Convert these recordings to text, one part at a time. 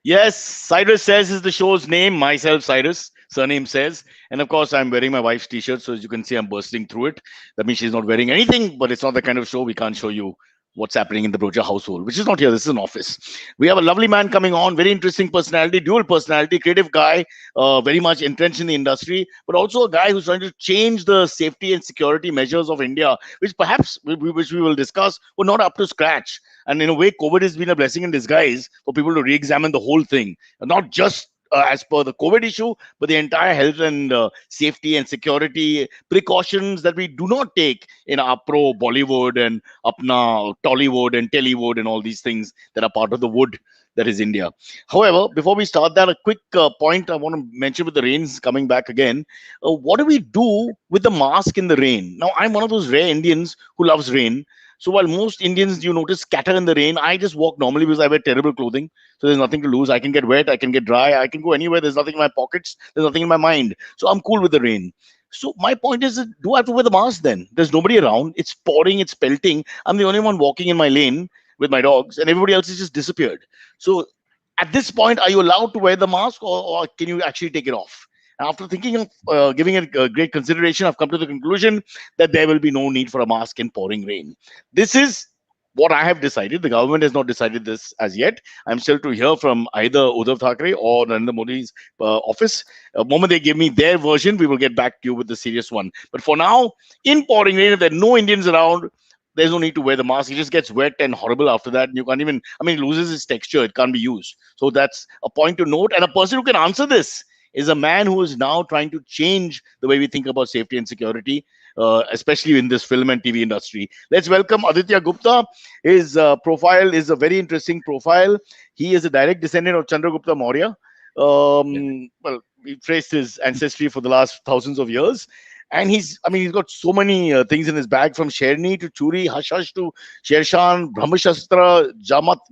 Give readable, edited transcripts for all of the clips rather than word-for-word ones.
Yes, Cyrus Says is the show's name. Myself, Cyrus. Surname Says. And of course, I'm wearing my wife's t shirt. So as you can see, I'm bursting through it. That means she's not wearing anything, but it's not the kind of show we can't show you what's happening in the Broja household, which is not here. This is an office. We have a lovely man coming on, very interesting personality, dual personality, creative guy, very much entrenched in the industry, but also a guy who's trying to change the safety and security measures of India, which perhaps which we will discuss were not up to scratch. And in a way, COVID has been a blessing in disguise for people to re-examine the whole thing, not just as per the COVID issue, but the entire health and safety and security precautions that we do not take in our pro Bollywood and Apna Tollywood and Tellywood and all these things that are part of the wood that is India. However, before we start that, a quick point I want to mention with the rains coming back again. What do we do with the mask in the rain? Now, I'm one of those rare Indians who loves rain. So while most Indians, you notice, scatter in the rain, I just walk normally because I wear terrible clothing. So there's nothing to lose. I can get wet, I can get dry, I can go anywhere. There's nothing in my pockets, there's nothing in my mind. So I'm cool with the rain. So my point is, that do I have to wear the mask then? There's nobody around. It's pouring, it's pelting. I'm the only one walking in my lane with my dogs, and everybody else has just disappeared. So at this point, are you allowed to wear the mask, or can you actually take it off? After thinking of giving it great consideration, I've come to the conclusion that there will be no need for a mask in pouring rain. This is what I have decided. The government has not decided this as yet. I'm still to hear from either Uddhav Thackeray or Narendra Modi's office. The moment they give me their version, we will get back to you with the serious one. But for now, in pouring rain, if there are no Indians around, there's no need to wear the mask. It just gets wet and horrible after that. You can't even, I mean, it loses its texture. It can't be used. So that's a point to note. And a person who can answer this is a man who is now trying to change the way we think about safety and security, especially in this film and TV industry. Let's welcome Aditya Gupta. His profile is a very interesting profile. He is a direct descendant of Chandragupta Maurya. Yeah. Well, we traced his ancestry for the last thousands of years. And he's got so many things in his bag, from Sherni to Churi, Hush Hush to Shershan, Brahmashastra,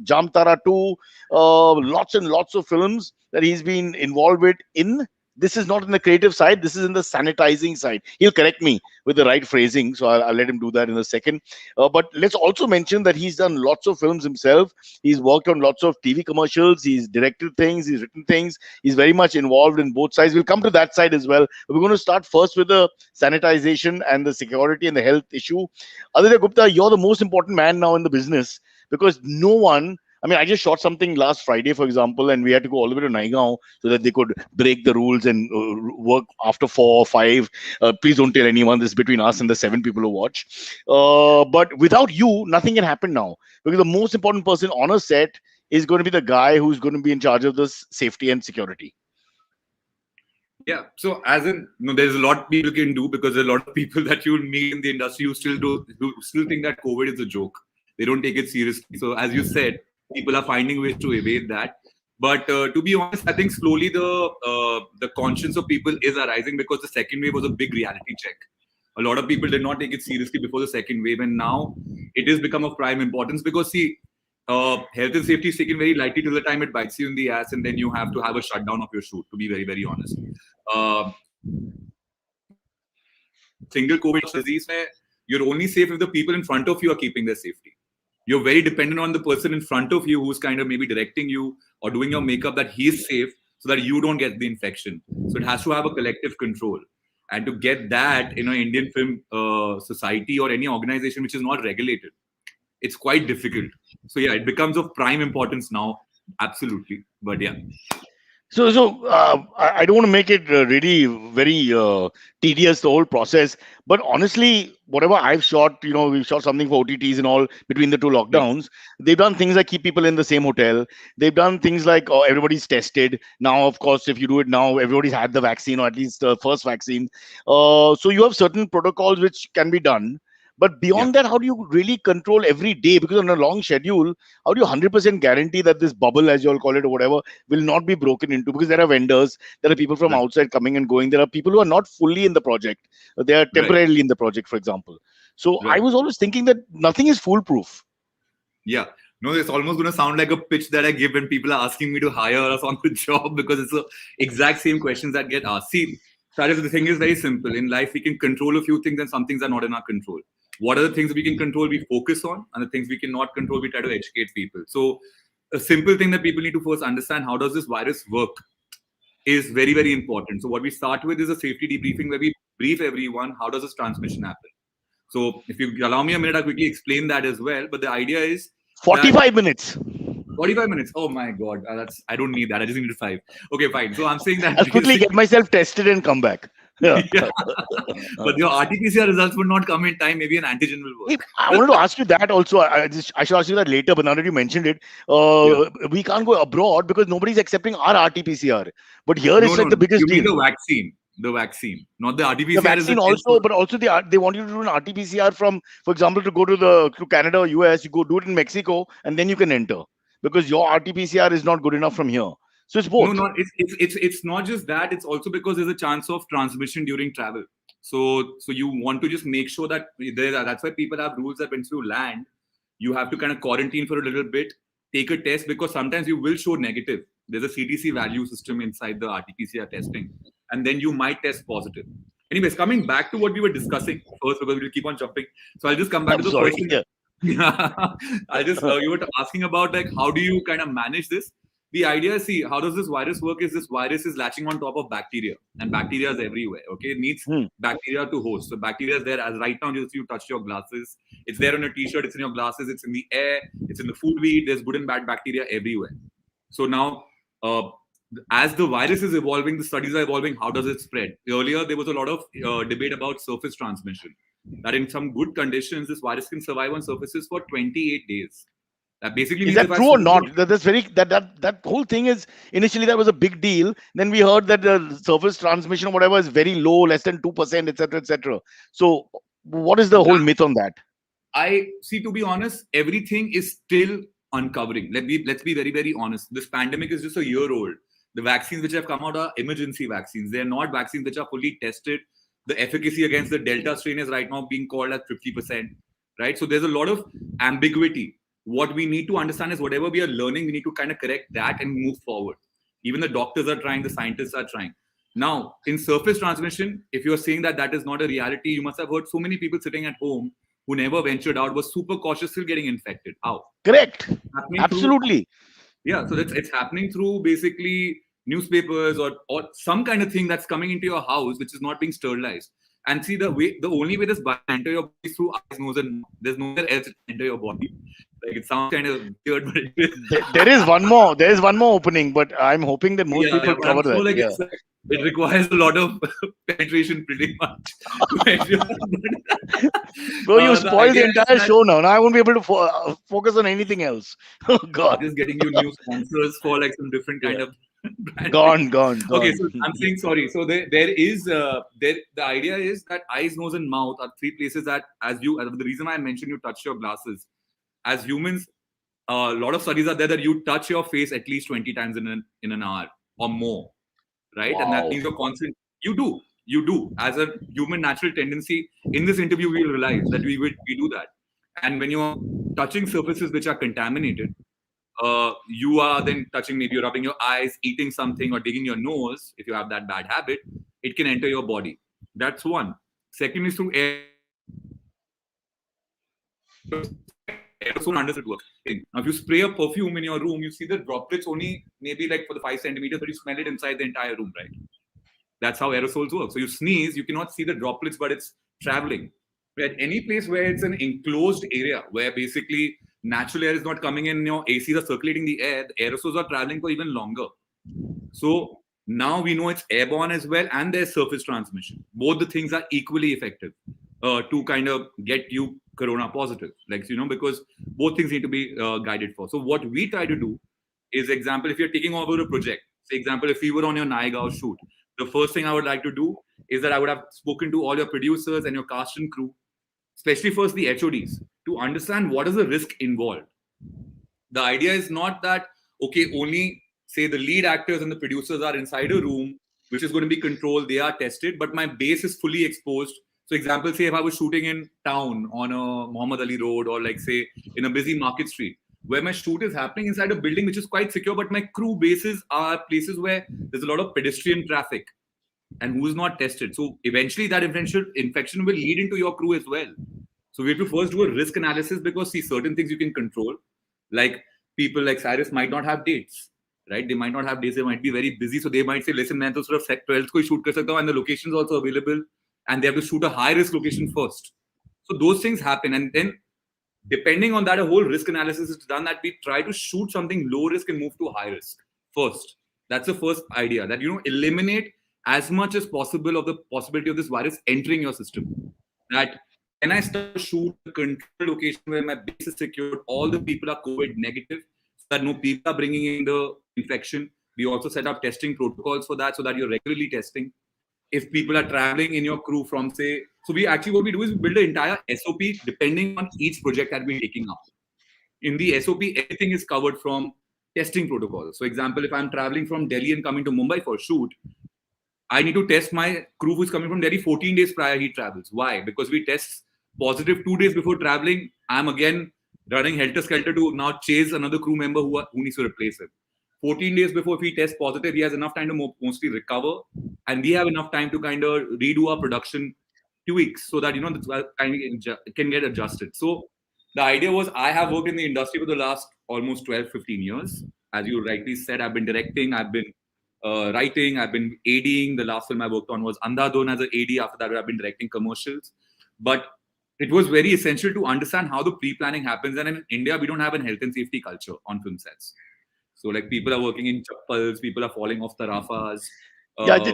Jamtara 2, lots and lots of films that he's been involved with in. This is not in the creative side. This is in the sanitizing side. He'll correct me with the right phrasing, so I'll let him do that in a second. But let's also mention that he's done lots of films himself. He's worked on lots of TV commercials. He's directed things. He's written things. He's very much involved in both sides. We'll come to that side as well. But we're going to start first with the sanitization and the security and the health issue. Aditya Gupta, you're the most important man now in the business, because no one, I mean, I just shot something last Friday, for example, and we had to go all the way to Naigaon so that they could break the rules and work after 4 or 5. Please don't tell anyone. This is between us and the 7 people who watch. But without you, nothing can happen now, because the most important person on a set is going to be the guy who's going to be in charge of this safety and security. Yeah. So as in, there's a lot people can do, because there's a lot of people that you'll meet in the industry who still think that COVID is a joke. They don't take it seriously. So as you said, people are finding ways to evade that. But to be honest, I think slowly the conscience of people is arising, because the second wave was a big reality check. A lot of people did not take it seriously before the second wave, and now it has become of prime importance, because see, health and safety is taken very lightly till the time it bites you in the ass, and then you have to have a shutdown of your shoot, to be very, very honest. Single COVID disease, where you're only safe if the people in front of you are keeping their safety. You're very dependent on the person in front of you who's kind of maybe directing you or doing your makeup, that he's safe so that you don't get the infection. So it has to have a collective control. And to get that in an Indian film society or any organization which is not regulated, it's quite difficult. So yeah, it becomes of prime importance now. Absolutely. But yeah. I don't want to make it really very tedious, the whole process. But honestly, whatever I've shot, we've shot something for OTTs and all between the two lockdowns. They've done things like keep people in the same hotel. They've done things like everybody's tested. Now, of course, if you do it now, everybody's had the vaccine, or at least the first vaccine. So you have certain protocols which can be done. But beyond that, how do you really control every day? Because on a long schedule, how do you 100% guarantee that this bubble, as you all call it, or whatever, will not be broken into? Because there are vendors, there are people from outside coming and going. There are people who are not fully in the project. They are temporarily in the project, for example. So I was always thinking that nothing is foolproof. Yeah. No, it's almost going to sound like a pitch that I give when people are asking me to hire us on the job, because it's the exact same questions that get asked. See, Cyrus, the thing is very simple. In life, we can control a few things, and some things are not in our control. What are the things we can control, we focus on, and the things we cannot control, we try to educate people. So a simple thing that people need to first understand: how does this virus work? Is very, very important. So what we start with is a safety debriefing where we brief everyone how does this transmission happen. So if you allow me a minute, I'll quickly explain that as well. But the idea is 45 minutes. 45 minutes. Oh my God, I don't need that. I just needed 5. Okay, fine. So I'm saying that I'll quickly get myself tested and come back. Yeah. yeah. But your RT-PCR results would not come in time. Maybe an antigen will work. I wanted to ask you that also. I should ask you that later, but now that you mentioned it, we can't go abroad because nobody's accepting our RT-PCR. But here it's like the biggest you mean deal. The vaccine, not the RT-PCR. The vaccine also, but also they want you to do an RT-PCR from, for example, to go to Canada or US, you go do it in Mexico and then you can enter because your RT-PCR is not good enough from here. So it's both. No, it's not just that. It's also because there's a chance of transmission during travel. So you want to just make sure that that's why people have rules that once you land, you have to kind of quarantine for a little bit, take a test, because sometimes you will show negative. There's a CTC value system inside the RT-PCR testing, and then you might test positive. Anyways, coming back to what we were discussing first, because we'll keep on jumping. So I'll just come back to the question. You were asking about like how do you kind of manage this? The idea is, see, how does this virus work? Is this virus is latching on top of bacteria, and bacteria is everywhere. Okay, it needs bacteria to host. So bacteria is there as right now. Just you touch your glasses, it's there on your t-shirt, it's in your glasses, it's in the air, it's in the food we eat. There's good and bad bacteria everywhere. So now, as the virus is evolving, the studies are evolving. How does it spread? Earlier, there was a lot of debate about surface transmission. That in some good conditions, this virus can survive on surfaces for 28 days. That basically is that true or not? That's very that whole thing is initially that was a big deal. Then we heard that the surface transmission or whatever is very low, less than 2%, etc., etc. So, what is the whole myth on that? I see. To be honest, everything is still uncovering. Let's be very, very honest. This pandemic is just a year old. The vaccines which have come out are emergency vaccines. They are not vaccines which are fully tested. The efficacy against the Delta strain is right now being called at 50%. Right. So there's a lot of ambiguity. What we need to understand is whatever we are learning, we need to kind of correct that and move forward. Even the doctors are trying, the scientists are trying. Now, in surface transmission, if you're saying that that is not a reality, you must have heard so many people sitting at home who never ventured out, was super cautious, still getting infected. How? Correct. Absolutely. So it's happening through basically newspapers or some kind of thing that's coming into your house, which is not being sterilized. And see, the only way this virus enter your body is through eyes, nose, and mouth. There's nowhere else to enter your body. Like, it sounds kind of weird, but there is one more. There is one more opening, but I'm hoping that most people cover that. Like it requires a lot of penetration, pretty much. Bro, you spoiled the entire show now. Now I won't be able to focus on anything else. Oh God! Just getting you new sponsors for like some different kind of. Gone. Okay, so I'm saying sorry. So there is the idea is that eyes, nose, and mouth are 3 places that the reason I mentioned you touch your glasses. As humans, a lot of studies are there that you touch your face at least 20 times in an hour or more, right? Wow. And that means you're constant. You do. As a human natural tendency, in this interview, we'll realize that we do that. And when you're touching surfaces which are contaminated, you are then touching, maybe you're rubbing your eyes, eating something, or digging your nose. If you have that bad habit, it can enter your body. That's one. Second is through air. Aerosol under it works. Now, if you spray a perfume in your room, you see the droplets only maybe like for the 5 centimeters, but you smell it inside the entire room, right? That's how aerosols work. So you sneeze, you cannot see the droplets, but it's traveling. At any place where it's an enclosed area, where basically natural air is not coming in, your ACs are circulating the air, the aerosols are traveling for even longer. So now we know it's airborne as well, and there's surface transmission. Both the things are equally effective to kind of get you corona positive, because both things need to be guided for. So what we try to do is, example, if you're taking over a project, say example, if we were on your Naigaon shoot, the first thing I would like to do is that I would have spoken to all your producers and your cast and crew, especially first the HODs, to understand what is the risk involved. The idea is not that, okay, only say the lead actors and the producers are inside a room, which is going to be controlled, they are tested, but my base is fully exposed. So example, say if I was shooting in town on a Muhammad Ali Road, or like say in a busy market street, where my shoot is happening inside a building which is quite secure, but my crew bases are places where there's a lot of pedestrian traffic and who is not tested. So eventually that infection will lead into your crew as well. So we have to first do a risk analysis, because see, certain things you can control, like people like Cyrus might not have dates, right? They might not have dates. They might be very busy. So they might say, listen, man, to sort of 12th ko shoot kar sakta hu, and the location is also available. And they have to shoot a high risk location first. So those things happen. And then depending on that, a whole risk analysis is done that we try to shoot something low risk and move to high risk first. That's the first idea, that, eliminate as much as possible of the possibility of this virus entering your system. That can I start to shoot a controlled location where my base is secured, all the people are COVID negative, so that no people are bringing in the infection. We also set up testing protocols for that, so that you're regularly testing. If people are traveling in your crew from, say, so what we do is we build an entire SOP depending on each project that we're taking up. In the SOP, everything is covered from testing protocols. So example, if I'm traveling from Delhi and coming to Mumbai for a shoot, I need to test my crew who's coming from Delhi 14 days prior he travels. Why? Because we test positive 2 days before traveling. I'm again running helter-skelter to now chase another crew member who needs to replace him. 14 days before, if he tests positive, he has enough time to mostly recover, and we have enough time to kind of redo our production 2 weeks so that the can get adjusted. So the idea was, I have worked in the industry for the last almost 12-15 years. As you rightly said, I've been directing, I've been writing, I've been ADing. The last film I worked on was Andhadhun as an AD. After that, I've been directing commercials. But it was very essential to understand how the pre-planning happens. And in India, we don't have a health and safety culture on film sets. So like people are working in chappals, people are falling off tarafas.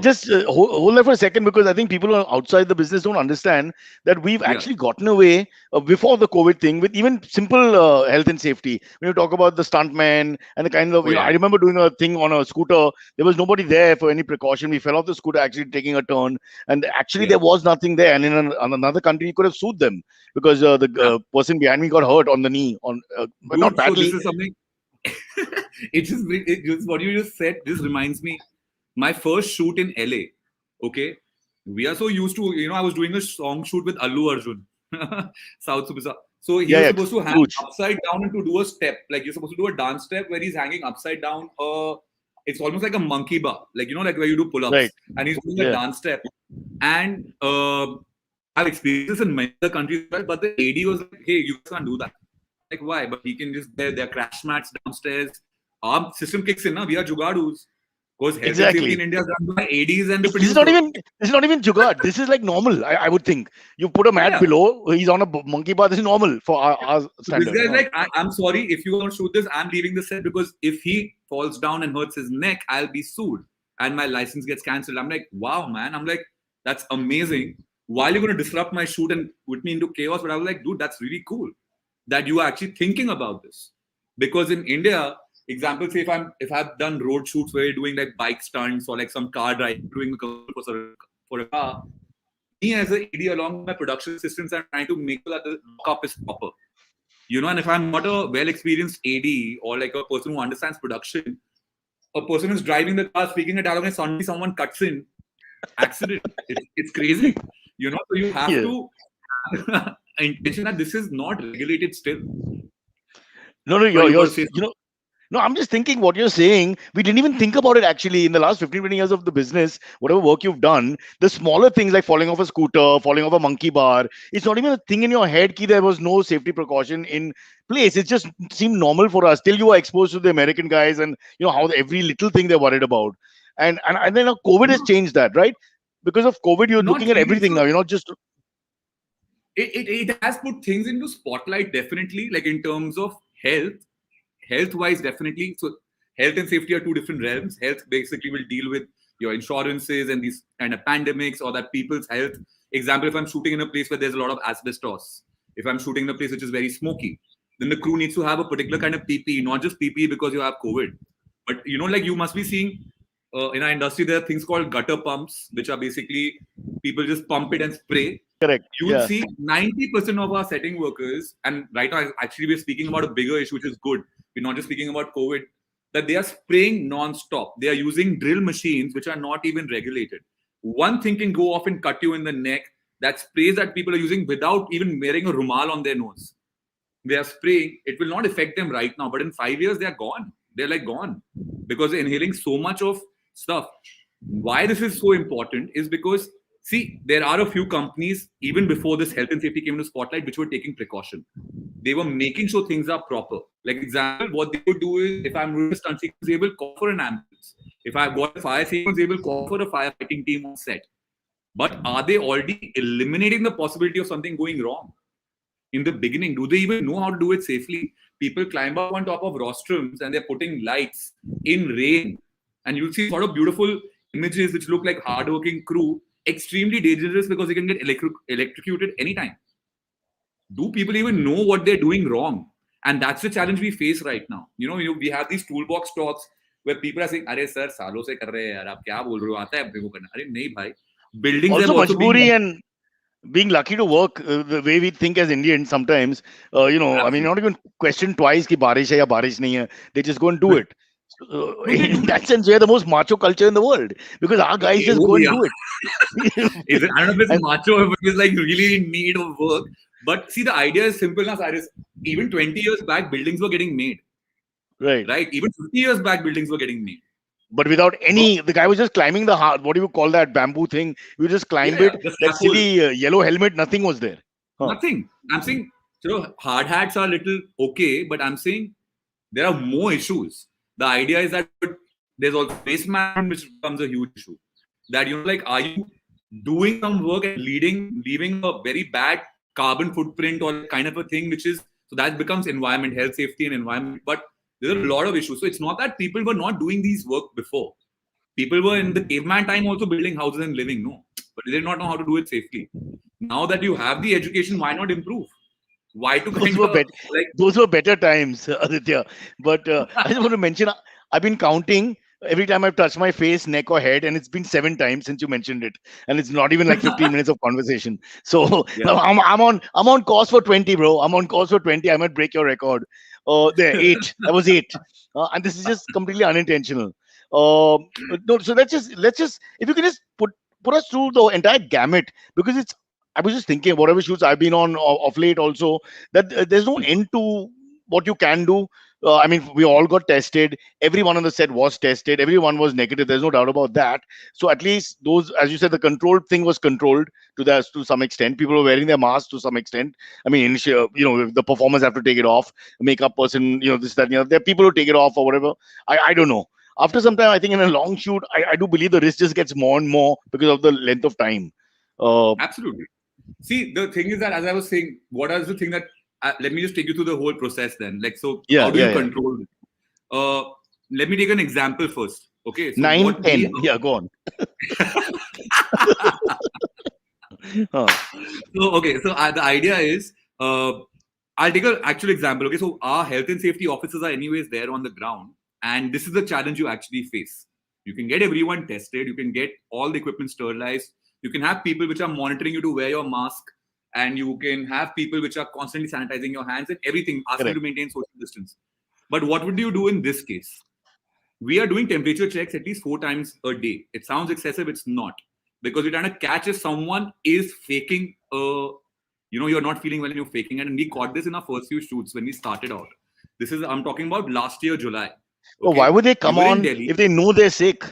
Just hold there for a second, because I think people who are outside the business don't understand that we've actually gotten away before the COVID thing with even simple health and safety. When you talk about the stuntmen and the kind of, I remember doing a thing on a scooter. There was nobody there for any precaution. We fell off the scooter actually taking a turn, and actually there was nothing there. And in another country, you could have sued them because the person behind me got hurt on the knee, but not badly. So this is something. It just what you just said. This reminds me. My first shoot in LA, okay, we are so used to, I was doing a song shoot with Allu Arjun, South Superstar. So he was supposed to hang upside down and to do a step. Like you're supposed to do a dance step where he's hanging upside down. It's almost like a monkey bar, like, like where you do pull-ups. Right. And he's doing a dance step. And I've experienced this in many other countries, but the AD was like, hey, you can't do that. Like, why? But he can just, there are crash mats downstairs. Our system kicks in, we are jugadus. Because health and safety in India is done by ADs and the This is not even jugaad. This is like normal. I would think you put a mat below. He's on a monkey bar. This is normal for our standard. This guy's like, I'm sorry, if you want to shoot this, I'm leaving the set, because if he falls down and hurts his neck, I'll be sued and my license gets cancelled. I'm like, wow, man. I'm like, that's amazing. While you're going to disrupt my shoot and put me into chaos, but I was like, dude, that's really cool that you are actually thinking about this. Because in India, example, say if I've done road shoots where you're doing like bike stunts or like some car driving, doing for a car, me as an AD along with my production assistants, I'm trying to make sure that the lockup is proper. And if I'm not a well-experienced AD or like a person who understands production, a person who's driving the car, speaking a dialogue, and suddenly someone cuts in, accident. It's crazy. So you have to intention that this is not regulated still. No, No, I'm just thinking what you're saying. We didn't even think about it actually in the last 15, 20 years of the business, whatever work you've done, the smaller things like falling off a scooter, falling off a monkey bar, it's not even a thing in your head that there was no safety precaution in place. It just seemed normal for us till you were exposed to the American guys and how every little thing they're worried about. And then COVID has changed that, right? Because of COVID, you're looking at everything now. You're not just... It has put things into spotlight, definitely, like in terms of health-wise, definitely. So health and safety are two different realms. Health basically will deal with your insurances and these kind of pandemics or that people's health. Example, if I'm shooting in a place where there's a lot of asbestos, if I'm shooting in a place which is very smoky, then the crew needs to have a particular kind of PPE, not just PPE because you have COVID. But, like you must be seeing in our industry, there are things called gutter pumps, which are basically people just pump it and spray. Correct. You will see 90% of our setting workers, and right now actually we're speaking about a bigger issue, which is good. We're not just speaking about COVID, that they are spraying non-stop. They are using drill machines, which are not even regulated. One thing can go off and cut you in the neck. That sprays that people are using without even wearing a rumal on their nose. They are spraying. It will not affect them right now, but in 5 years, they are gone. They're like gone because they're inhaling so much of stuff. Why this is so important is because, see, there are a few companies, even before this health and safety came into spotlight, which were taking precaution. They were making sure things are proper. Like example, what they would do is, if I'm doing a stunt sequence, they will call for an ambulance. If I've got a fire sequence, they will call for a firefighting team on set. But are they already eliminating the possibility of something going wrong in the beginning? Do they even know how to do it safely? People climb up on top of rostrums and they're putting lights in rain, and you'll see sort of beautiful images which look like hardworking crew, extremely dangerous because they can get electrocuted anytime. Do people even know what they're doing wrong? And that's the challenge we face right now. We have these toolbox talks where people are saying, "Arey sir, सालों से कर रहे हैं यार, आप क्या बोल रहे हो? आता है अपने को करना." अरे नहीं भाई. Buildings Also, have also been majboori and being lucky to work the way we think as Indians sometimes, I mean, Absolutely. not even question twice ki barish hai ya barish nahi hai. They just go and do it. In that sense, we are the most macho culture in the world because our guys just go and do it. I don't know if it's macho, if it's like really in need of work. But see, the idea is simple now, Cyrus. Even 20 years back, buildings were getting made. Right. Even 50 years back, buildings were getting made. But without any, the guy was just climbing the what do you call that bamboo thing? You just climb it. That silly yellow helmet, nothing was there. Nothing. I'm saying, hard hats are a little okay, but I'm saying there are more issues. The idea is that there's also waste management, which becomes a huge issue. That, are you doing some work and leaving a very bad carbon footprint or kind of a thing, so that becomes environment, health, safety, and environment. But there are a lot of issues. So it's not that people were not doing these work before. People were in the caveman time also building houses and living, no. But they did not know how to do it safely. Now that you have the education, why not improve? Why to those were better times, Aditya. But I just want to mention, I've been counting every time I've touched my face, neck, or head, and it's been 7 times since you mentioned it, and it's not even like 15 minutes of conversation. So yeah. I'm on course for 20, bro. I'm on course for 20. I might break your record. There, 8. That was 8, and this is just completely unintentional. No, so let's just if you can just put us through the entire gamut, because I was just thinking, whatever shoots I've been on of late also, that there's no end to what you can do. I mean, we all got tested. Everyone on the set was tested. Everyone was negative. There's no doubt about that. So at least those, as you said, the controlled thing was controlled to some extent. People were wearing their masks to some extent. I mean, the performers have to take it off. Makeup person, this, that, there are people who take it off or whatever. I don't know. After some time, I think in a long shoot, I do believe the risk just gets more and more because of the length of time. Absolutely. See, the thing is that, as I was saying, what is the thing that let me just take you through the whole process then. How do you control it? Let me take an example first. Okay. So 9, 10. Yeah, go on. So the idea is, I'll take an actual example. Okay. So our health and safety officers are anyways there on the ground. And this is the challenge you actually face. You can get everyone tested. You can get all the equipment sterilized. You can have people which are monitoring you to wear your mask, and you can have people which are constantly sanitizing your hands and everything, asking you to maintain social distance. But what would you do in this case? We are doing temperature checks at least 4 times a day. It sounds excessive. It's not. Because we're trying to catch if someone is faking, you're not feeling well and you're faking it. And we caught this in our first few shoots when we started out. I'm talking about last year, July. Okay? Oh, why would they come on if they know they're sick?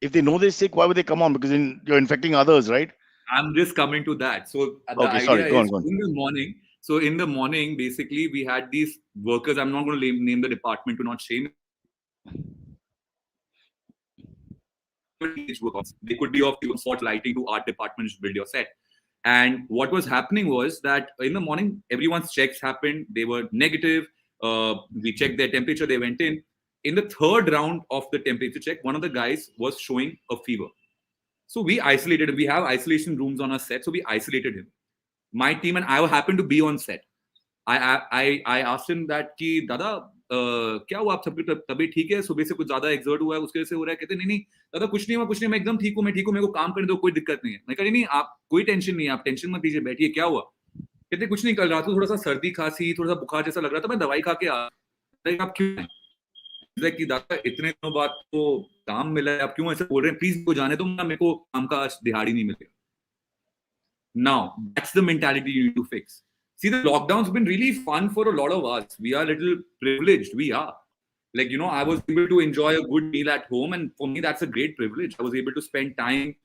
If they know they're sick, why would they come on? Because you're infecting others, right? I'm just coming to that. So the idea is in the morning. So in the morning, basically, we had these workers. I'm not going to name the department to not shame. They could be of spot lighting to art department to build your set. And what was happening was that in the morning, everyone's checks happened. They were negative. We checked their temperature. They went in. In the 3rd round of the temperature check, one of the guys was showing a fever. So we isolated him. We have isolation rooms on our set. So we isolated him. My team and I happened to be on set. I asked him that कि दादा क्या हुआ, आप तबीयत ठीक है, सुबह से कुछ ज्यादा एक्सर्ट हुआ है, उसके वजह से हो रहा है? कहते नहीं दादा कुछ नहीं हुआ, मैं एकदम ठीक हूँ, मेरे को काम करने दो, कोई दिक्कत नहीं है. मैं कहा नहीं, आप कोई टेंशन नहीं है, आप टेंशन मत लीजिए, बैठिए. क्या हुआ? कहते कुछ नहीं, कल रात को थोड़ा सा सर्दी खांसी, थोड़ा सा बुखार जैसा लग रहा था, मैं दवाई खा के आ. आप क्यों कि दादा इतने दिनों बाद तो काम मिला है, आप क्यों ऐसे बोल रहे हैं? प्लीज को जाने दो, मेरे को काम का दिहाड़ी नहीं मिलेगा. Now, that's the mentality you need to fix. See, the lockdown's been really fun for a lot of us. We are a little privileged. We are. I was able to enjoy a good meal at home. And for me, that's a great privilege. I was able to spend time,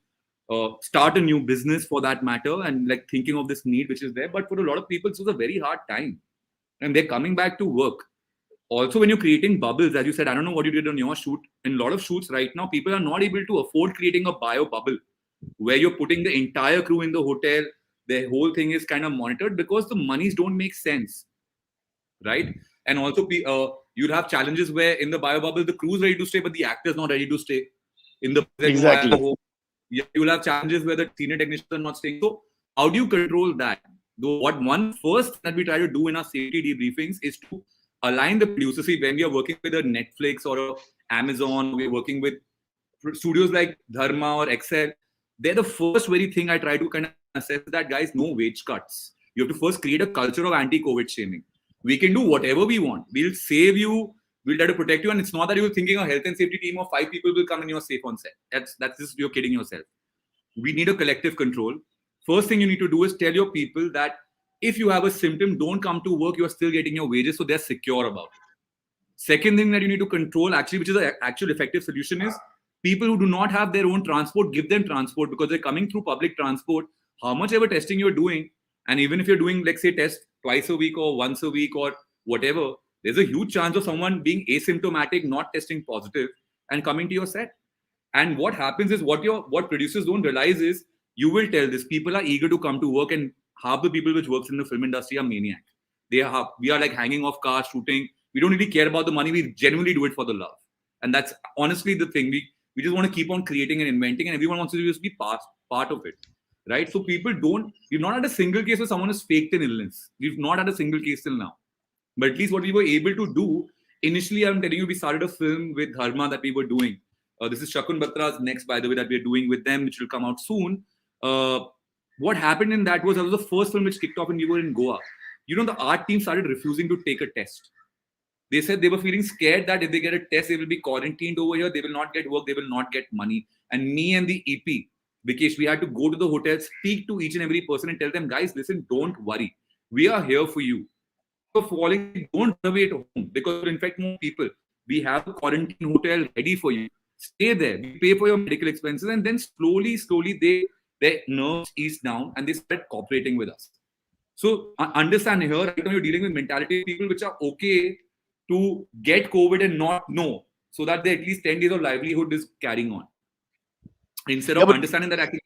start a new business for that matter, and thinking of this need which is there. But for a lot of people, it was a very hard time. and they're coming back to work. Also, when you're creating bubbles, as you said, I don't know what you did on your shoot. In a lot of shoots right now, people are not able to afford creating a bio bubble where you're putting the entire crew in the hotel. The whole thing is kind of monitored because the monies don't make sense, right? And also, you'd have challenges where in the bio bubble, the crew's ready to stay, but the actor's not ready to stay. In the Exactly. home, you'll have challenges where the senior technicians are not staying. So, how do you control that? What one first that we try to do in our safety debriefings is to align the producers. See, when we are working with a Netflix or a Amazon, we're working with studios like Dharma or Excel. They're the first very thing I try to kind of assess that, guys, no wage cuts. You have to first create a culture of anti-COVID shaming. We can do whatever we want. We'll save you. We'll try to protect you. And it's not that you're thinking a health and safety team of 5 people will come and you're safe on set. That's just, you're kidding yourself. We need a collective control. First thing you need to do is tell your people that if you have a symptom, don't come to work. You are still getting your wages, so they're secure about it. Second thing that you need to control, actually, which is an actual effective solution, is people who do not have their own transport, give them transport because they're coming through public transport. How much ever testing you're doing, and even if you're doing, like, say, test twice a week or once a week or whatever, there's a huge chance of someone being asymptomatic, not testing positive, and coming to your set. And what happens is, what producers don't realize is, you will tell this, people are eager to come to work, and half the people which works in the film industry are maniacs. We are like hanging off cars, shooting. We don't really care about the money. We genuinely do it for the love. And that's honestly the thing. We just want to keep on creating and inventing, and everyone wants to just be part of it. Right? So we've not had a single case where someone has faked an illness. We've not had a single case till now. But at least what we were able to do, initially, I'm telling you, we started a film with Dharma that we were doing. This is Shakun Batra's next, by the way, that we're doing with them, which will come out soon. What happened in that was the first film which kicked off when we were in Goa. The art team started refusing to take a test. They said they were feeling scared that if they get a test, they will be quarantined over here. They will not get work. They will not get money. And me and the EP, Vikesh, we had to go to the hotel, speak to each and every person and tell them, guys, listen, don't worry. We are here for you. If you're falling, don't run away at home because you'll infect more people. We have a quarantine hotel ready for you. Stay there. We pay for your medical expenses. And then slowly, their nerves eased down and they started cooperating with us. So understand here, right now you're dealing with mentality of people which are okay to get COVID and not know, so that they at least 10 days of livelihood is carrying on. Instead of understanding that actually.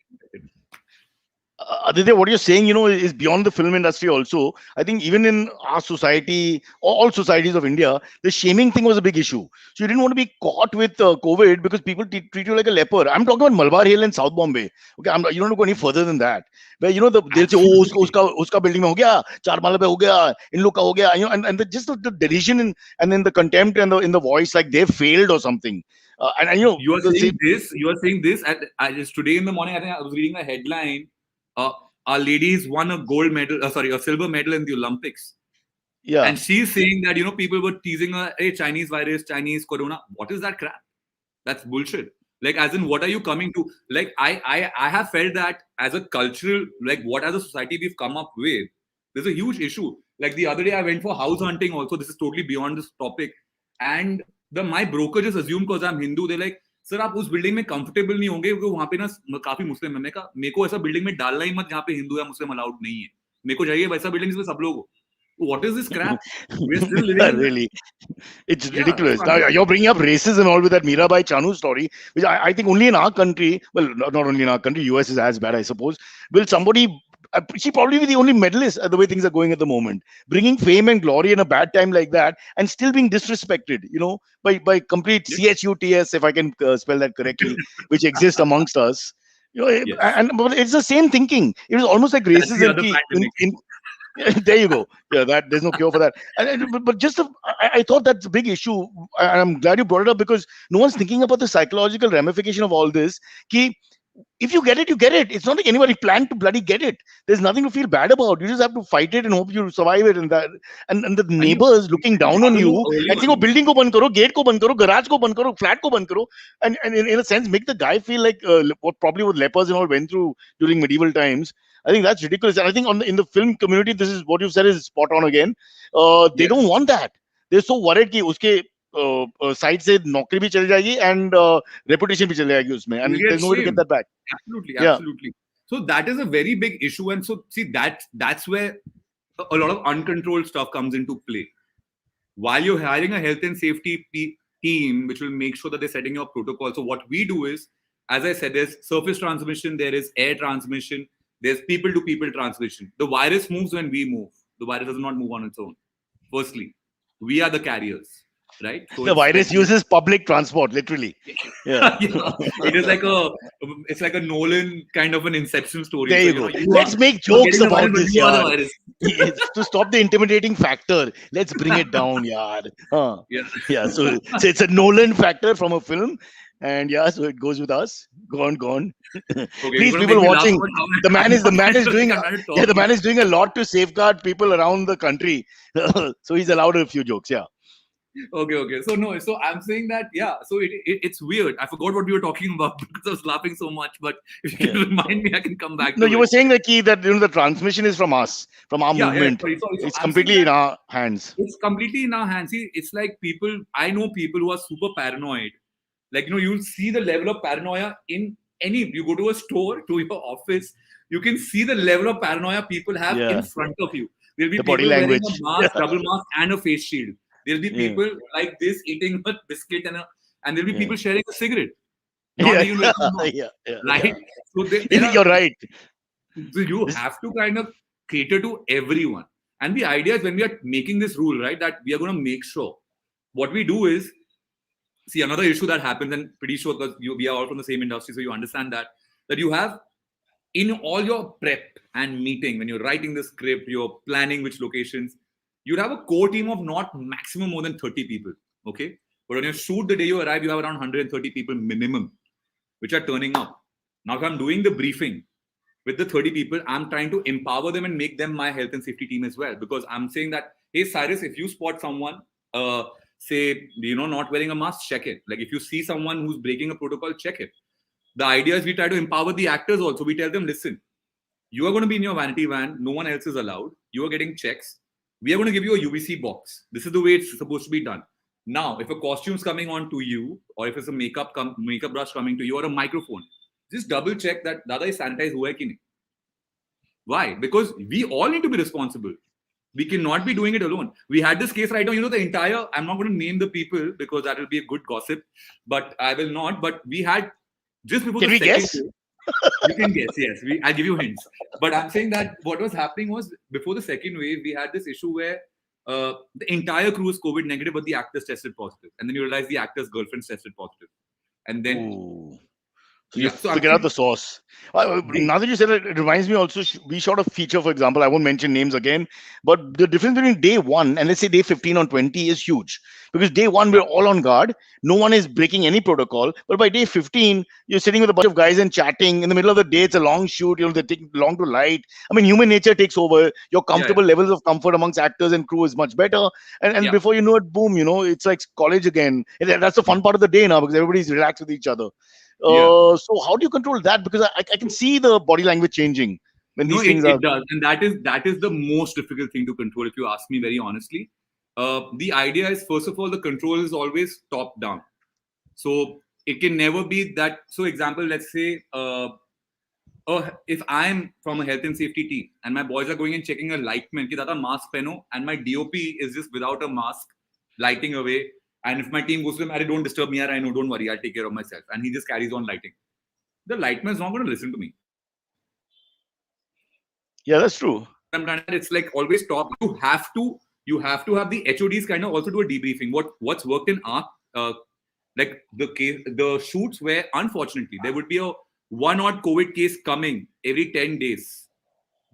Aditya, what you're saying, is beyond the film industry also. I think even in our society, all societies of India, the shaming thing was a big issue. So you didn't want to be caught with COVID because people treat you like a leper. I'm talking about Malabar Hill and South Bombay. Okay, you don't go any further than that. Where, they'll say, oh, uska building mein ho gaya, 4 mala pe ho gaya, in log ka ho gaya, and just the derision and then the contempt and in the voice, like they failed or something. You are saying this. You are saying this. Just today in the morning, I think I was reading a headline. Our ladies won a silver medal in the Olympics. Yeah. And she's saying that, people were teasing her, hey, Chinese virus, Chinese corona. What is that crap? That's bullshit. Like, as in, what are you coming to? Like, I have felt that as a cultural, like, what as a society we've come up with, there's a huge issue. Like, the other day I went for house hunting also. This is totally beyond this topic. And my broker just assumed because I'm Hindu, they're like, sir आप उस building में comfortable नहीं होंगे क्योंकि वहां पे ना काफी मुस्लिम है। मैं कहा मेरे को ऐसा बिल्डिंग में डालना ही मत जहाँ पे हिंदू या मुस्लिम अलाउड नहीं है। मेरे को चाहिए वैसा बिल्डिंग जिसमें सब लोग हो। What is this crap? We're still living really, it's ridiculous. Now, you're bringing up racism all with that Mirabai Chanu story, which I think only in our country, well, not only in our country, US is as bad, I suppose. Will somebody, she probably be the only medalist the way things are going at the moment, bringing fame and glory in a bad time like that and still being disrespected, by complete CHUTS, if I can spell that correctly, which exists amongst us. But it's the same thinking. It was almost like racism. There you go. Yeah, there's no cure for that. But just I thought that's a big issue, and I'm glad you brought it up because no one's thinking about the psychological ramification of all this. If you get it, you get it. It's not like anybody planned to bloody get it. There's nothing to feel bad about. You just have to fight it and hope you survive it. And the neighbors looking down on you and saying, "Oh, building ko band karo, gate ko band karo, garage ko band karo, flat ko band karo," and in a sense make the guy feel like what probably what lepers and all went through during medieval times. I think that's ridiculous. And I think in the film community, this is what you've said is spot on again. They don't want that. They're so worried कि उसके side से नौकरी भी चली जाएगी and reputation भी चली जाएगी उसमें, and there's no way to get that back. Absolutely. So that is a very big issue, and so see that's where a lot of uncontrolled stuff comes into play. While you're hiring a health and safety team, which will make sure that they're setting up protocol. So what we do is, as I said, there's surface transmission, there is air transmission, there's people-to-people transmission. The virus moves when we move. The virus does not move on its own. Firstly, we are the carriers, right? So the virus uses public transport, literally. Yeah. yeah. It's like a Nolan kind of an Inception story. There So, you go. Let's make jokes about this, you are the yaar. virus. To stop the intimidating factor, let's bring it down, yaar. Huh. Yeah. So it's a Nolan factor from a film, and yeah, so it goes with us. Go on. Okay, Please, you're gonna people make me laugh watching, about how the man is doing I'm trying to talk. yeah, the man is doing a lot to safeguard people around the country. So he's allowed a few jokes. Yeah. Okay. So I'm saying that, yeah. So it's weird. I forgot what we were talking about because I was laughing so much. But if you can remind me, I can come back. No, to you it. were saying that the transmission is from us, from our movement. Sorry. It's I'm completely saying in that our hands. it's completely in our hands. See, it's like I know people who are super paranoid. Like, you'll see the level of paranoia in you go to a store, to your office, you can see the level of paranoia people have in front of you. There'll be The people body wearing language. a mask, double mask, and a face shield. There'll be people like this eating a biscuit and there'll be people sharing a cigarette. Not even with a mask, right? So You're right. So you have to kind of cater to everyone. And the idea is, when we are making this rule, right, that we are going to make sure what we do is, see, another issue that happens, and pretty sure because we are all from the same industry, so you understand that you have in all your prep and meeting, when you're writing the script, you're planning which locations, you'd have a core team of not maximum more than 30 people. Okay. But when you shoot the day you arrive, you have around 130 people minimum, which are turning up. Now, if I'm doing the briefing with the 30 people, I'm trying to empower them and make them my health and safety team as well. Because I'm saying that, hey, Cyrus, if you spot someone, say, not wearing a mask, check it. Like, if you see someone who's breaking a protocol, check it. The idea is we try to empower the actors also. We tell them, listen, you are going to be in your vanity van. No one else is allowed. You are getting checks. We are going to give you a UVC box. This is the way it's supposed to be done. Now, if a costume's coming on to you, or if it's a makeup brush coming to you, or a microphone, just double check that Dada is sanitized hua hai ki nahi. Why? Because we all need to be responsible. We cannot be doing it alone. We had this case right now, I'm not going to name the people because that will be a good gossip, but I will not. But we had just before Can the we second guess? wave, you can guess, yes. I'll give you hints. But I'm saying that what was happening was, before the second wave, we had this issue where the entire crew was COVID negative, but the actors tested positive. And then you realize the actors' girlfriends tested positive. And then... Ooh. So you figure out the source. Now that you said it, it reminds me also, we shot a feature, for example, I won't mention names again, but the difference between day 1 and let's say day 15 or 20 is huge. Because day 1, we're all on guard. No one is breaking any protocol. But by day 15, you're sitting with a bunch of guys and chatting. In the middle of the day, it's a long shoot. They take long to light. I mean, human nature takes over. Your comfortable levels of comfort amongst actors and crew is much better. And before you know it, boom, it's like college again. And that's the fun part of the day now because everybody's relaxed with each other. So how do you control that? Because I can see the body language changing when these things are... It does. And that is the most difficult thing to control, if you ask me very honestly. The idea is, first of all, the control is always top down. So it can never be that. So example, let's say, if I'm from a health and safety team and my boys are going and checking a lightman, ki dada mask pehno, and my DOP is just without a mask, lighting away. And if my team goes to him, don't disturb me, I know, don't worry, I'll take care of myself. And he just carries on lighting. The lightman is not going to listen to me. Yeah, that's true. It's like always top. You have to have the HODs kind of also do a debriefing. What's worked in our like the shoots where unfortunately there would be a one-odd COVID case coming every 10 days.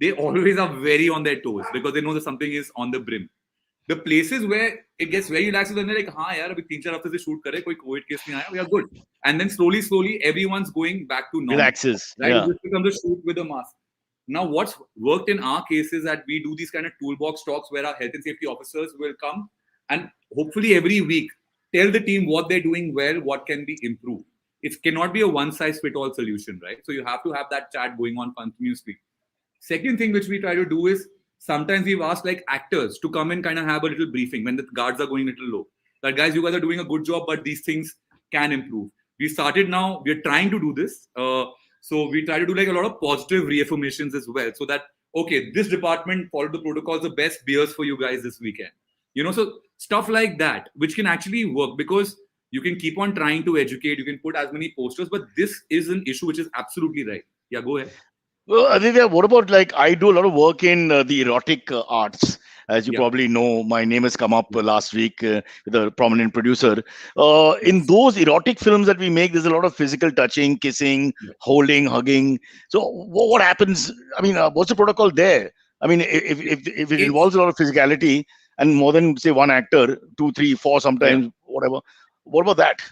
They always are very on their toes because they know that something is on the brim. The places where it gets very relaxed, then they're like, "Ha, yaar, abhi 3-4 hafte se shoot kare, koi COVID case nahi aaya, we are good." And then slowly, everyone's going back to normal. Relaxes. Right? It just becomes a shoot with a mask. Now, what's worked in our case is that we do these kind of toolbox talks where our health and safety officers will come and hopefully every week tell the team what they're doing well, what can be improved. It cannot be a one-size-fits-all solution, right? So you have to have that chat going on continuously. Second thing which we try to do is, sometimes we've asked like actors to come and kind of have a little briefing when the guards are going a little low. That guys, you guys are doing a good job, but these things can improve. We're trying to do this. So we try to do like a lot of positive reaffirmations as well, so that okay, this department followed the protocols, the best beers for you guys this weekend. So stuff like that, which can actually work because you can keep on trying to educate, you can put as many posters, but this is an issue which is absolutely right. Yeah, go ahead. Well, Aditya, what about like I do a lot of work in the erotic arts. As you probably know, my name has come up last week with a prominent producer. In those erotic films that we make, there's a lot of physical touching, kissing, holding, hugging. So what happens? I mean, what's the protocol there? I mean, if it involves a lot of physicality and more than say one actor, 2, 3, 4, sometimes whatever. What about that?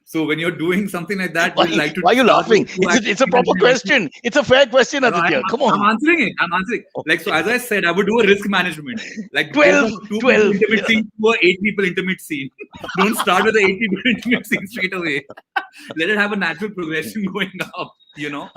So when you're doing something like that, why are you laughing? It's a proper question. It's a fair question, Aditya. Come on. I'm answering it. Like, so as I said, I would do a risk management. Like 12 intimate scene to a 8 people intimate scene. Don't start with the 8 people intimate scene straight away. Let it have a natural progression going up.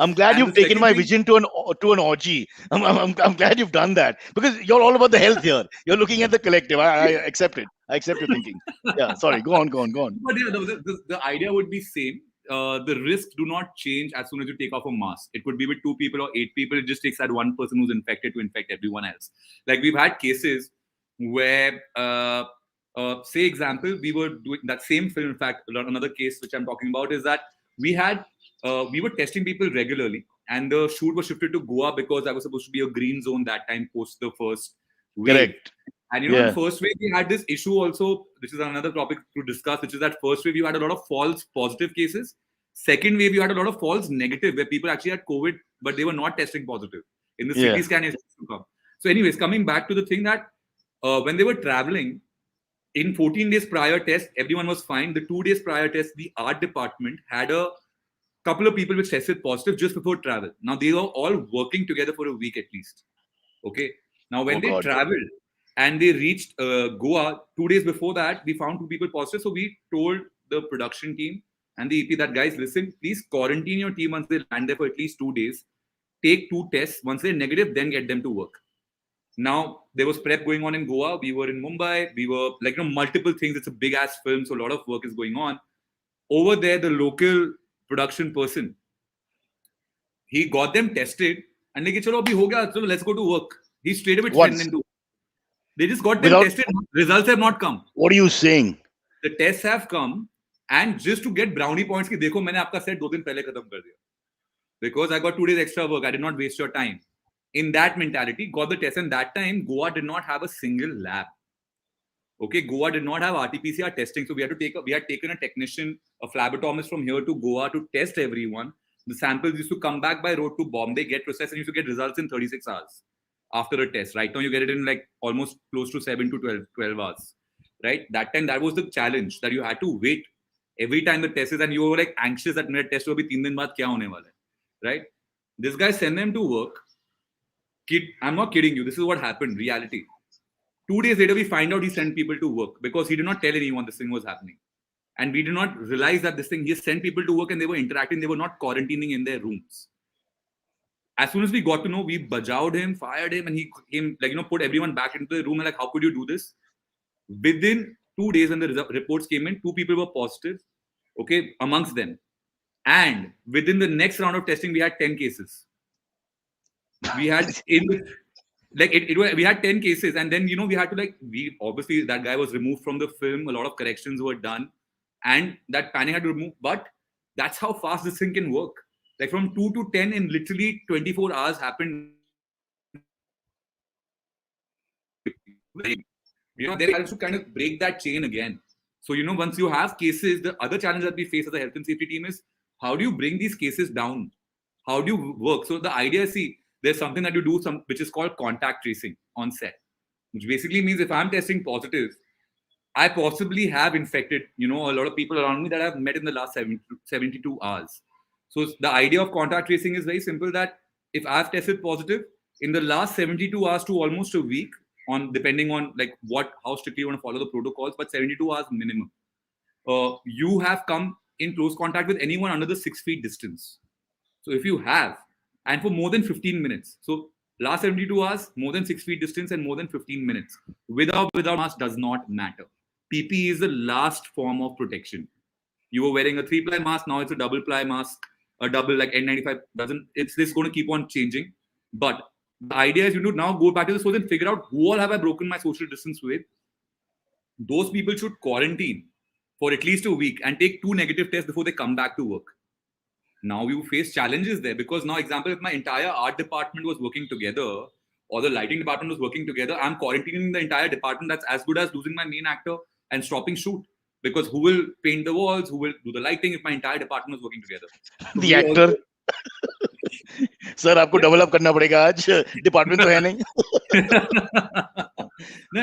I'm glad you've taken my vision to an orgy. I'm glad you've done that because you're all about the health here. You're looking at the collective. I accept it. I accept your thinking. Yeah, sorry. Go on. But the idea would be same. The risks do not change as soon as you take off a mask. It could be with 2 people or 8 people. It just takes that one person who's infected to infect everyone else. Like we've had cases where, say example, we were doing that same film. In fact, another case which I'm talking about is that we were testing people regularly, and the shoot was shifted to Goa because that was supposed to be a green zone that time post the first wave. Correct. And in the first wave, we had this issue also, which is another topic to discuss, which is that first wave, you had a lot of false positive cases. Second wave, you had a lot of false negative, where people actually had COVID, but they were not testing positive. In the CT scan, it come. So anyways, coming back to the thing that when they were traveling, in 14 days prior test, everyone was fine. The 2 days prior test, the art department had a couple of people which tested positive just before travel. Now, they were all working together for a week at least. Okay. Now, when they traveled, and they reached Goa 2 days before that, we found 2 people positive. So we told the production team and the EP that, guys, listen, please quarantine your team once they land there for at least 2 days. Take 2 tests. Once they're negative, then get them to work. Now, there was prep going on in Goa. We were in Mumbai. We were like, multiple things. It's a big ass film. So a lot of work is going on. Over there, the local production person, he got them tested. And they said, chalo, abhi ho gaya, so let's go to work. He straight away sent them to work. They just got them tested. Results have not come. What are you saying? The tests have come, and just to get brownie points, ki dekho, maine aapka set 2 din pehle khatam kar diya. Because I got 2 days extra work, I did not waste your time. In that mentality, got the test, and that time Goa did not have a single lab. Okay, Goa did not have RT-PCR testing, so we had taken a technician, a phlebotomist from here to Goa to test everyone. The samples used to come back by road to Bombay, get processed, and used to get results in 36 hours. After a test. Right now, you get it in like almost close to 7 to 12 hours. Right? That time, that was the challenge, that you had to wait every time the test is, and you were like anxious that my test will be 3 din baad kya hone wala hai. Right? This guy sent them to work. I'm not kidding you. This is what happened. Reality. 2 days later, we find out he sent people to work because he did not tell anyone this thing was happening. And we did not realize that this thing, he sent people to work and they were interacting. They were not quarantining in their rooms. As soon as we got to know, we bajawed him, fired him, and he came, put everyone back into the room. And how could you do this? Within 2 days, when the reports came in, 2 people were positive, okay, amongst them. And within the next round of testing, we had 10 cases. We had we had 10 cases, and then we had to obviously that guy was removed from the film. A lot of corrections were done, and that panic had to remove. But that's how fast this thing can work. Like from 2 to 10 in literally 24 hours happened. They have to kind of break that chain again. So, once you have cases, the other challenge that we face as a health and safety team is how do you bring these cases down? How do you work? So the idea is, there's something that you do which is called contact tracing on set, which basically means if I'm testing positive, I possibly have infected, a lot of people around me that I've met in the last 72 hours. So the idea of contact tracing is very simple, that if I've tested positive in the last 72 hours to almost a week, depending on how strictly you want to follow the protocols, but 72 hours minimum, you have come in close contact with anyone under the 6 feet distance. So if you have, and for more than 15 minutes, so last 72 hours, more than 6 feet distance and more than 15 minutes, without mask does not matter. PPE is the last form of protection. You were wearing a 3-ply mask, now it's a double-ply mask. a double like N95 doesn't. It's this going to keep on changing. But the idea is you now go back to the source and figure out who all have I broken my social distance with. Those people should quarantine for at least a week and take 2 negative tests before they come back to work. Now you face challenges there because now, example, if my entire art department was working together or the lighting department was working together, I'm quarantining the entire department. That's as good as losing my main actor and stopping shoot. Because who will paint the walls, who will do the lighting if my entire department was working together? So the actor. Sir, आपको double up करना पड़ेगा आज. Department तो है नहीं.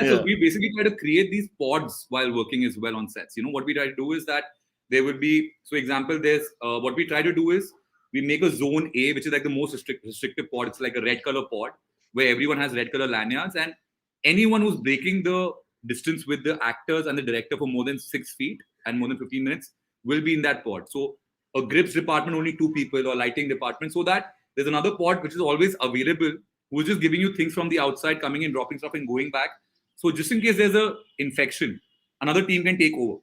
So we basically try to create these pods while working as well on sets. What we try to do is that there will be, so example, there's what we try to do is we make a zone A, which is like the most restrictive pod. It's like a red color pod where everyone has red color lanyards, and anyone who's breaking the distance with the actors and the director for more than 6 feet and more than 15 minutes will be in that pod. So a grips department, only 2 people, or lighting department, so that there's another pod which is always available, who's just giving you things from the outside, coming in, dropping stuff and going back. So just in case there's a infection, another team can take over.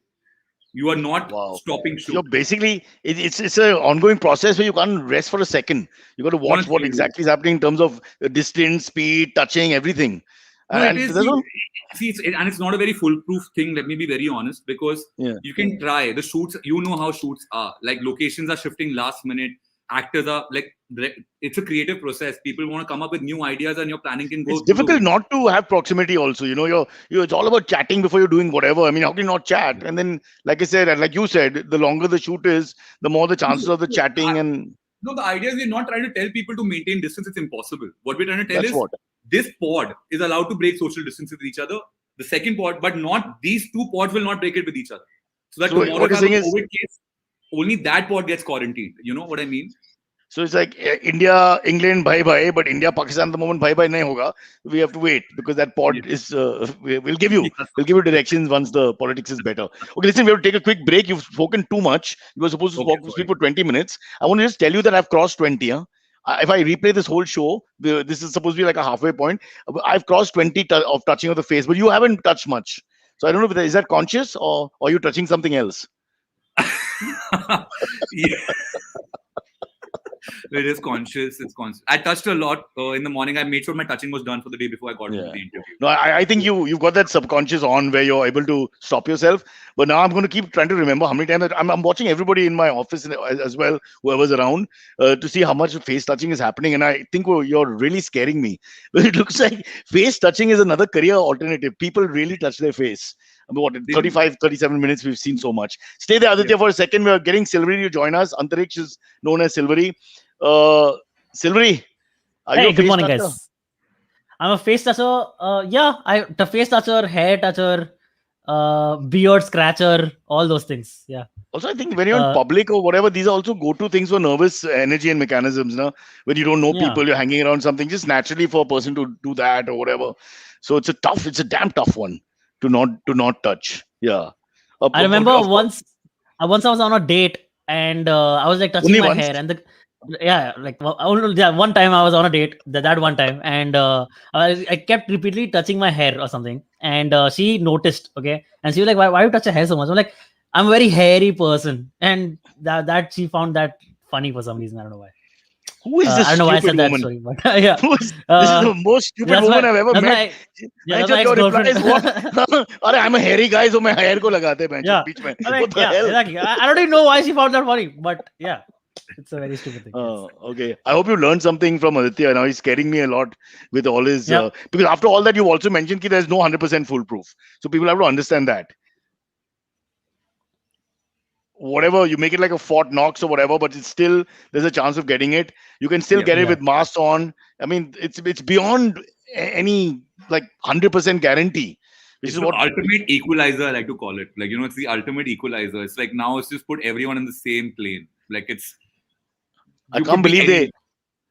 You are not stopping shoot. So basically, it's an ongoing process where you can't rest for a second. You got to watch what exactly is happening in terms of distance, speed, touching, everything. No, and it's not a very foolproof thing. Let me be very honest, because you can try the shoots. You know how shoots are. Like locations are shifting last minute. Actors are like, it's a creative process. People want to come up with new ideas, and your planning can go. It's difficult not to have proximity. Also, it's all about chatting before you're doing whatever. I mean, how can you not chat? And then, like I said, and like you said, the longer the shoot is, the more the chances of the chatting and. No, the idea is we're not trying to tell people to maintain distance. It's impossible. What we're trying to tell is this pod is allowed to break social distance with each other. The second pod, but not these 2 pods will not break it with each other. So that tomorrow if I have a COVID case, only that pod gets quarantined. You know what I mean? So it's like India, England, bye-bye, but India, Pakistan, at the moment, bye-bye nahi hoga. We have to wait because that pod is, we'll give you directions once the politics is better. Okay, listen, we have to take a quick break. You've spoken too much. You were supposed to speak for 20 minutes. I want to just tell you that I've crossed 20. If I replay this whole show, this is supposed to be like a halfway point. I've crossed 20 of touching of the face, but you haven't touched much. So I don't know if is that conscious or are you touching something else? Yeah. It is conscious. It's conscious. I touched a lot in the morning. I made sure my touching was done for the day before I got into the interview. No, I think you've got that subconscious on where you're able to stop yourself. But now I'm going to keep trying to remember how many times I'm watching everybody in my office as well, whoever's around, to see how much face touching is happening. And I think you're really scaring me. But it looks like face touching is another career alternative. People really touch their face. What, 35, 37 minutes, we've seen so much. Stay there, Aditya, for a second. We're getting Silvery to join us. Antariksh is known as Silvery. Silvery, are you a good morning, toucher? Guys. I'm a face toucher. The face toucher, hair toucher, beard scratcher, all those things. Yeah. Also, I think when you're in public or whatever, these are also go-to things for nervous energy and mechanisms. No? When you don't know people, you're hanging around something, just naturally for a person to do that or whatever. So it's a damn tough one to not touch. Yeah. I remember once I was on a date and I was like touching my hair and one time I was on a date that one time and I kept repeatedly touching my hair or something and she noticed, okay, and she was like, why you touch your hair so much? I'm like, I'm a very hairy person, and that she found that funny for some reason. I don't know why. Who is this I don't know why I said woman? That story, but yeah. This is the most stupid woman I've ever met. That's my ex-girlfriend. I'm a hairy guy, so my hair ko lagate hain. Exactly. I don't even know why she found that funny, but yeah, it's a very stupid thing. Okay. I hope you learned something from Aditya. Now he's scaring me a lot with all his because after all that, you've also mentioned that there's no 100% foolproof. So people have to understand that. Whatever, you make it like a Fort Knox or whatever, but it's still, there's a chance of getting it. You can still get it with masks on. I mean, it's beyond any like 100% guarantee. Which is what ultimate equalizer, I like to call it. Like, it's the ultimate equalizer. It's like now it's just put everyone in the same plane. Like I can't believe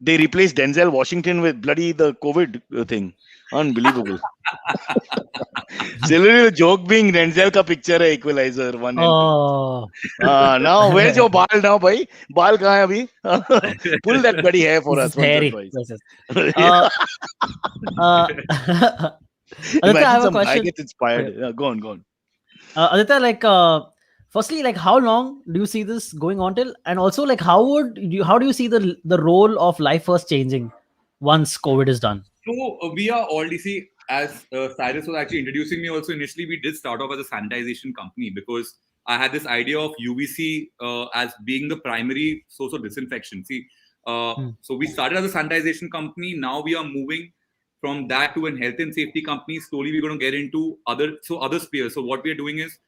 they replaced Denzel Washington with bloody the COVID thing. Unbelievable. Silvery, the joke being Denzel ka picture hai equalizer one. Now where's your ball now, bhai? Ball kahan hai abhi? Pull that bloody hair for us. Hairy. Aditya, I have a question. I get inspired. Go on. Aditya, like firstly, like how long do you see this going on till, and also like how do you see the role of Life First changing once COVID is done? So we are already, see, as Cyrus was actually introducing me also, initially we did start off as a sanitization company because I had this idea of UVC as being the primary source of disinfection. See, so we started as a sanitization company. Now we are moving from that to an health and safety company. Slowly we're going to get into other spheres. So what we are doing is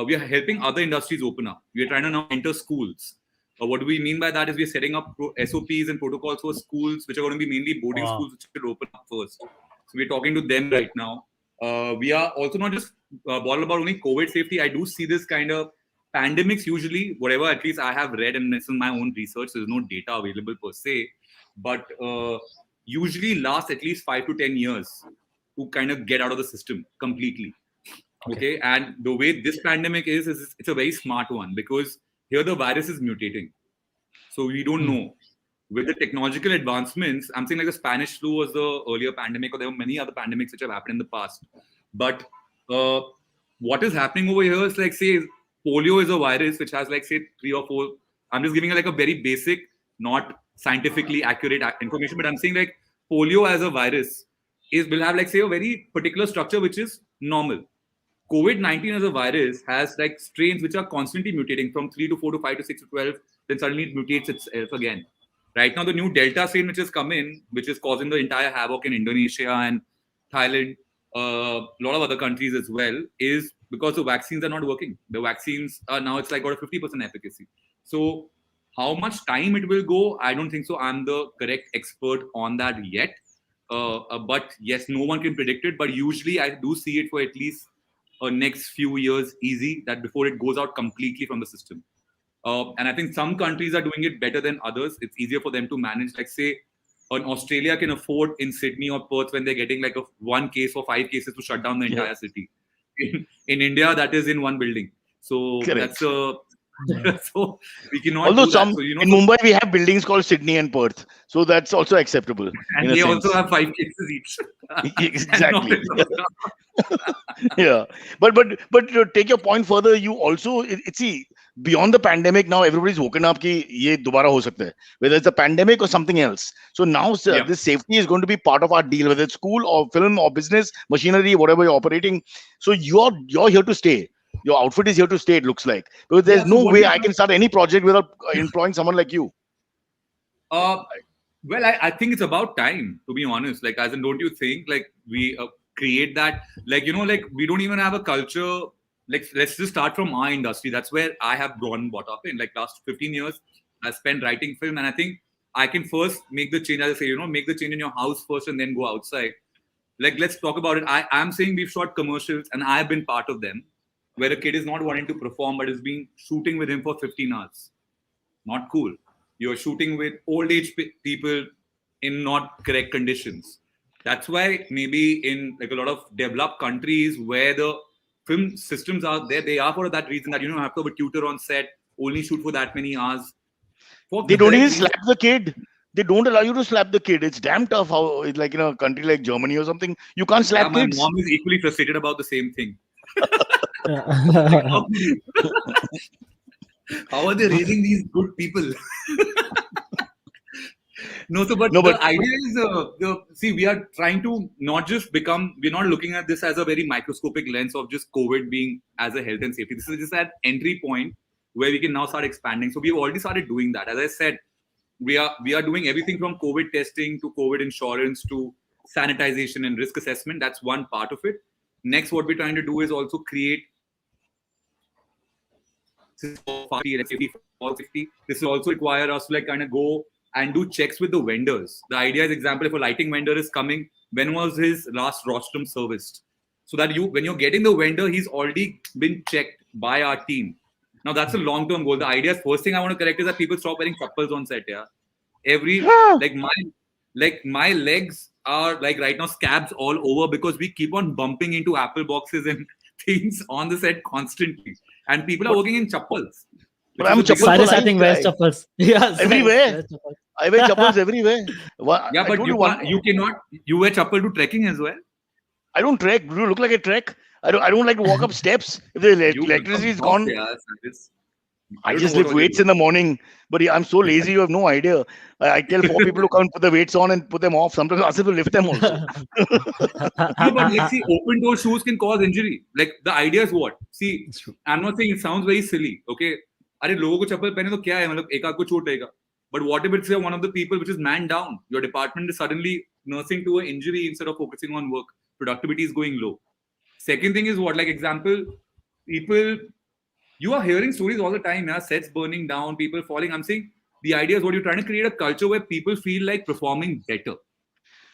we are helping other industries open up. We are trying to now enter schools. What do we mean by that is we're setting up SOPs and protocols for schools, which are going to be mainly boarding schools, which should open up first. So we're talking to them right now. We are also not just bothered about only COVID safety. I do see this kind of pandemics usually, whatever at least I have read, and this is my own research, there's no data available per se, but usually last at least 5 to 10 years to kind of get out of the system completely. Okay. And the way this pandemic is it's a very smart one because here the virus is mutating. So we don't know. With the technological advancements, I'm saying like the Spanish flu was the earlier pandemic, or there were many other pandemics which have happened in the past. But what is happening over here is like, say, polio is a virus which has like, say, 3 or 4. I'm just giving like a very basic, not scientifically accurate information, but I'm saying like polio as a virus will have like, say, a very particular structure which is normal. COVID-19 as a virus has like strains which are constantly mutating from 3 to 4 to 5 to 6 to 12, then suddenly it mutates itself again. Right now, the new Delta strain which has come in, which is causing the entire havoc in Indonesia and Thailand, a lot of other countries as well, is because the vaccines are not working. The vaccines are now, it's like got a 50% efficacy. So how much time it will go, I don't think so. I'm the correct expert on that yet. But yes, no one can predict it. But usually I do see it for at least next few years easy, that before it goes out completely from the system. And I think some countries are doing it better than others. It's easier for them to manage. Like say, an Australia can afford in Sydney or Perth when they're getting like 1 case or 5 cases to shut down the entire city. In India, that is in one building. So Correct. that's so we cannot. Although do some that. So, in Mumbai we have buildings called Sydney and Perth, so that's also acceptable. And they also have 5 cases each. Exactly. Yeah, but to take your point further, you also see beyond the pandemic now everybody's woken up कि ये दोबारा हो सकता है, whether it's a pandemic or something else. So now this safety is going to be part of our deal, whether it's school or film or business machinery, whatever you're operating. So you're here to stay. Your outfit is here to stay. It looks like, because there's no way I can start any project without employing someone like you. Well, I think it's about time, to be honest. Like, as in, don't you think like we create that? Like, you know, like we don't even have a culture. Like, let's just start from our industry. That's where I have brought up in. Like, last 15 years, I spent writing film, and I think I can first make the change. As I say, you know, make the change in your house first, and then go outside. Like, let's talk about it. I'm saying we've shot commercials, and I've been part of them, where a kid is not wanting to perform, but is being shooting with him for 15 hours. Not cool. You're shooting with old age people in not correct conditions. That's why maybe in like a lot of developed countries where the film systems are there, they are for that reason that you don't have to have a tutor on set, only shoot for that many hours. They don't even slap the kid. They don't allow you to slap the kid. It's damn tough. How, like in a country like Germany or something, you can't slap kids. My mom is equally frustrated about the same thing. How are they raising these good people? But the idea is, see, we are trying to not just we're not looking at this as a very microscopic lens of just COVID being as a health and safety. This is just an entry point where we can now start expanding. So we've already started doing that. As I said, we are doing everything from COVID testing to COVID insurance to sanitization and risk assessment. That's one part of it. Next, what we're trying to do is also create this will also require us to like kind of go and do checks with the vendors. The idea is, example, if a lighting vendor is coming, when was his last rostrum serviced? So that when you're getting the vendor, he's already been checked by our team. Now that's a long-term goal. The idea is, first thing I want to correct is that people stop wearing chappals on set. Yeah, my legs are like right now scabs all over because we keep on bumping into Apple boxes and things on the set constantly, and people are working in chappals. But I'm Cyrus, I think, wears chappals. Yeah, everywhere. I wear chappals everywhere. Yeah, but you wear chappal to trekking as well. I don't trek. Do you look like I trek? I don't like to walk up steps. If the electricity is gone, I don't just know what lift all you weights do. in the morning. But yeah, I'm so lazy, you have no idea. I tell 4 people to come and put the weights on and put them off. Sometimes I ask them to lift them also. No, but like, see, open toe shoes can cause injury. Like, the idea is what? See, It's true. I'm not saying it sounds very silly, okay? अरे लोगों को चप्पल पहने तो क्या है मतलब एक आध को चोट लगेगा. But what if it's one of the people which is man down? Your department is suddenly nursing to an injury instead of focusing on work. Productivity is going low. Second thing is what? Like, example, people, you are hearing stories all the time, yeah? Sets burning down, people falling. I'm saying the idea is what you're trying to create a culture where people feel like performing better,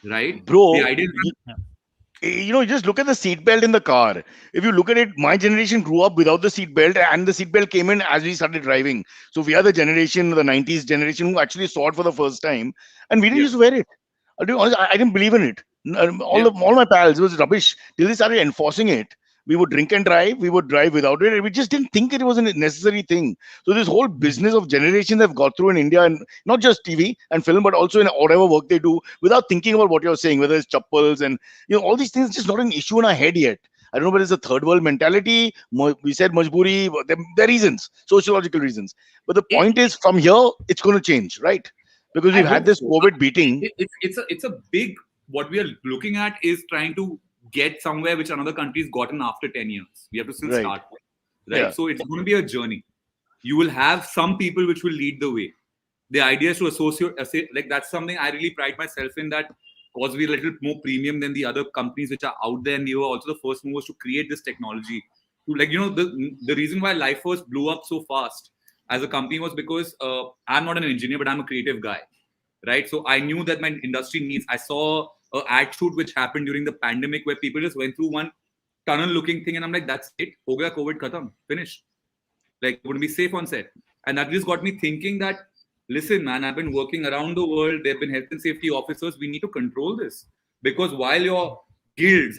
right? Bro, The idea is you just look at the seatbelt in the car. If you look at it, my generation grew up without the seatbelt, and the seatbelt came in as we started driving. So we are the generation, the 90s generation, who actually saw it for the first time, and we didn't Yeah. used to wear it. I'll be honest, I didn't believe in it. All my pals, it was rubbish till they started enforcing it. We would drink and drive. We would drive without it. And we just didn't think it was a necessary thing. So this whole business of generations have got through in India, and not just TV and film, but also in whatever work they do, without thinking about what you're saying, whether it's chappals and all these things. Just not an issue in our head yet. I don't know whether it's a third world mentality. We said majburi. There are reasons, sociological reasons. But the point is, from here, it's going to change, right? Because we've I had hope this so. COVID beating. It's a big, what we are looking at is trying to get somewhere which another country's gotten after 10 years. We have to still Right. start, right? Yeah. So it's going to be a journey. You will have some people which will lead the way. The idea is to associate, like that's something I really pride myself in, that because we're a little more premium than the other companies which are out there, and we were also the first movers to create this technology. To, like, the reason why LifeFirst blew up so fast as a company was because I'm not an engineer, but I'm a creative guy, right? So I knew that my industry needs. I saw an ad shoot which happened during the pandemic where people just went through one tunnel-looking thing, and I'm like, that's it. Ho gaya, COVID khatam, finished. Like, wouldn't be safe on set. And that just got me thinking that, listen, man, I've been working around the world. There have been health and safety officers. We need to control this. Because while your guilds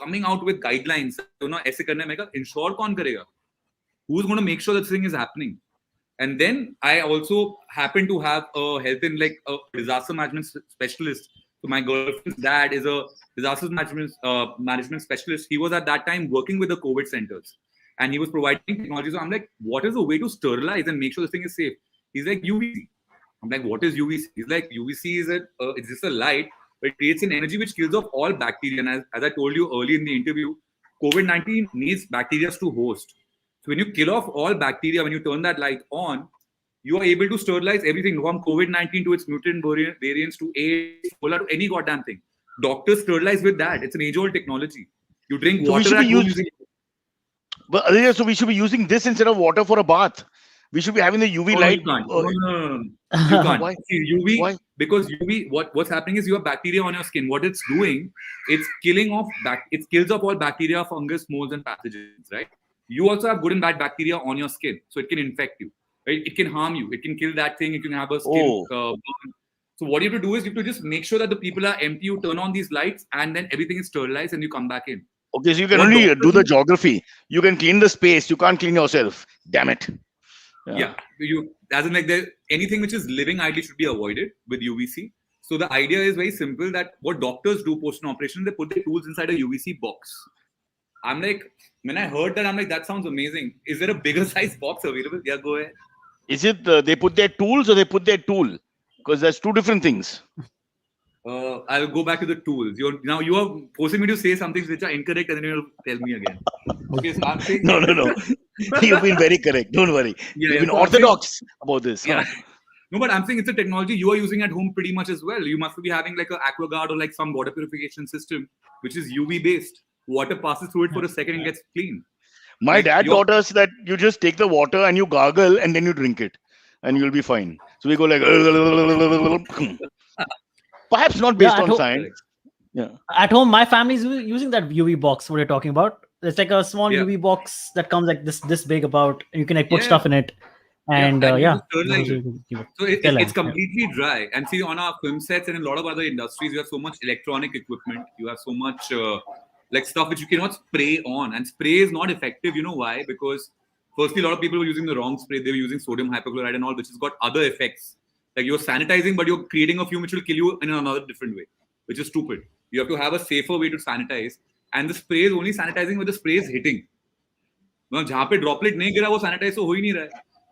coming out with guidelines, aise karne mein, ensure kaun karega? Who's going to make sure that this thing is happening? And then I also happen to have a health and like a disaster management specialist. So my girlfriend's dad is a disaster management specialist. He was at that time working with the COVID centers, and he was providing technology. So I'm like, what is the way to sterilize and make sure this thing is safe? He's like, UVC. I'm like, what is UVC? He's like, UVC is it's just a light, but it creates an energy which kills off all bacteria. And as I told you earlier in the interview, COVID-19 needs bacteria to host. So when you kill off all bacteria, when you turn that light on, you are able to sterilize everything from COVID-19 to its mutant variants to AIDS, Ebola, to any goddamn thing. Doctors sterilize with that. It's an age-old technology. You drink water at home using. But so we should be using this instead of water for a bath. We should be having the UV light. You can't. No. You can't. Why? See, UV, Why? because UV, what's happening is you have bacteria on your skin. What it's doing, it's killing off it kills off all bacteria, fungus, molds, and pathogens, right? You also have good and bad bacteria on your skin, so it can infect you. Right? It can harm you. It can kill that thing. It can have a skin burn. So what you have to do is you have to just make sure that the people are empty. You turn on these lights, and then everything is sterilized, and you come back in. Okay, so you can only do the geography. You can clean the space. You can't clean yourself. Damn it. Yeah. You, as in, like, anything which is living ideally should be avoided with UVC. So the idea is very simple, that what doctors do post an operation, they put their tools inside a UVC box. I'm like, when I heard that, I'm like, that sounds amazing. Is there a bigger size box available? Yeah, go ahead. Is it they put their tools or they put their tool? Because that's two different things. I'll go back to the tools. Now you are forcing me to say some things which are incorrect, and then you'll tell me again. Okay, so I'm saying No. You've been very correct. Don't worry. You've been so orthodox about this. Yeah. No, but I'm saying it's a technology you are using at home pretty much as well. You must be having like an AquaGuard or like some water purification system which is UV based. Water passes through it for a second and gets clean. My dad taught us that you just take the water and you gargle and then you drink it, and you'll be fine. So we go like, perhaps not based on science. Yeah. At home, my family is using that UV box. What you're talking about? It's like a small UV box that comes like this big about. You can like put stuff in it, and So it's completely dry. And see, on our film sets and in a lot of other industries, you have so much electronic equipment. You have so much like stuff which you cannot spray on, and spray is not effective. You know why? Because firstly, a lot of people were using the wrong spray. They were using sodium hypochlorite and all, which has got other effects. Like, you're sanitizing, but you're creating a fume which will kill you in another different way, which is stupid. You have to have a safer way to sanitize. and the spray is only sanitizing where the spray is hitting. मतलब जहाँ पे droplet नहीं गिरा वो sanitize तो हो ही नहीं रहा है.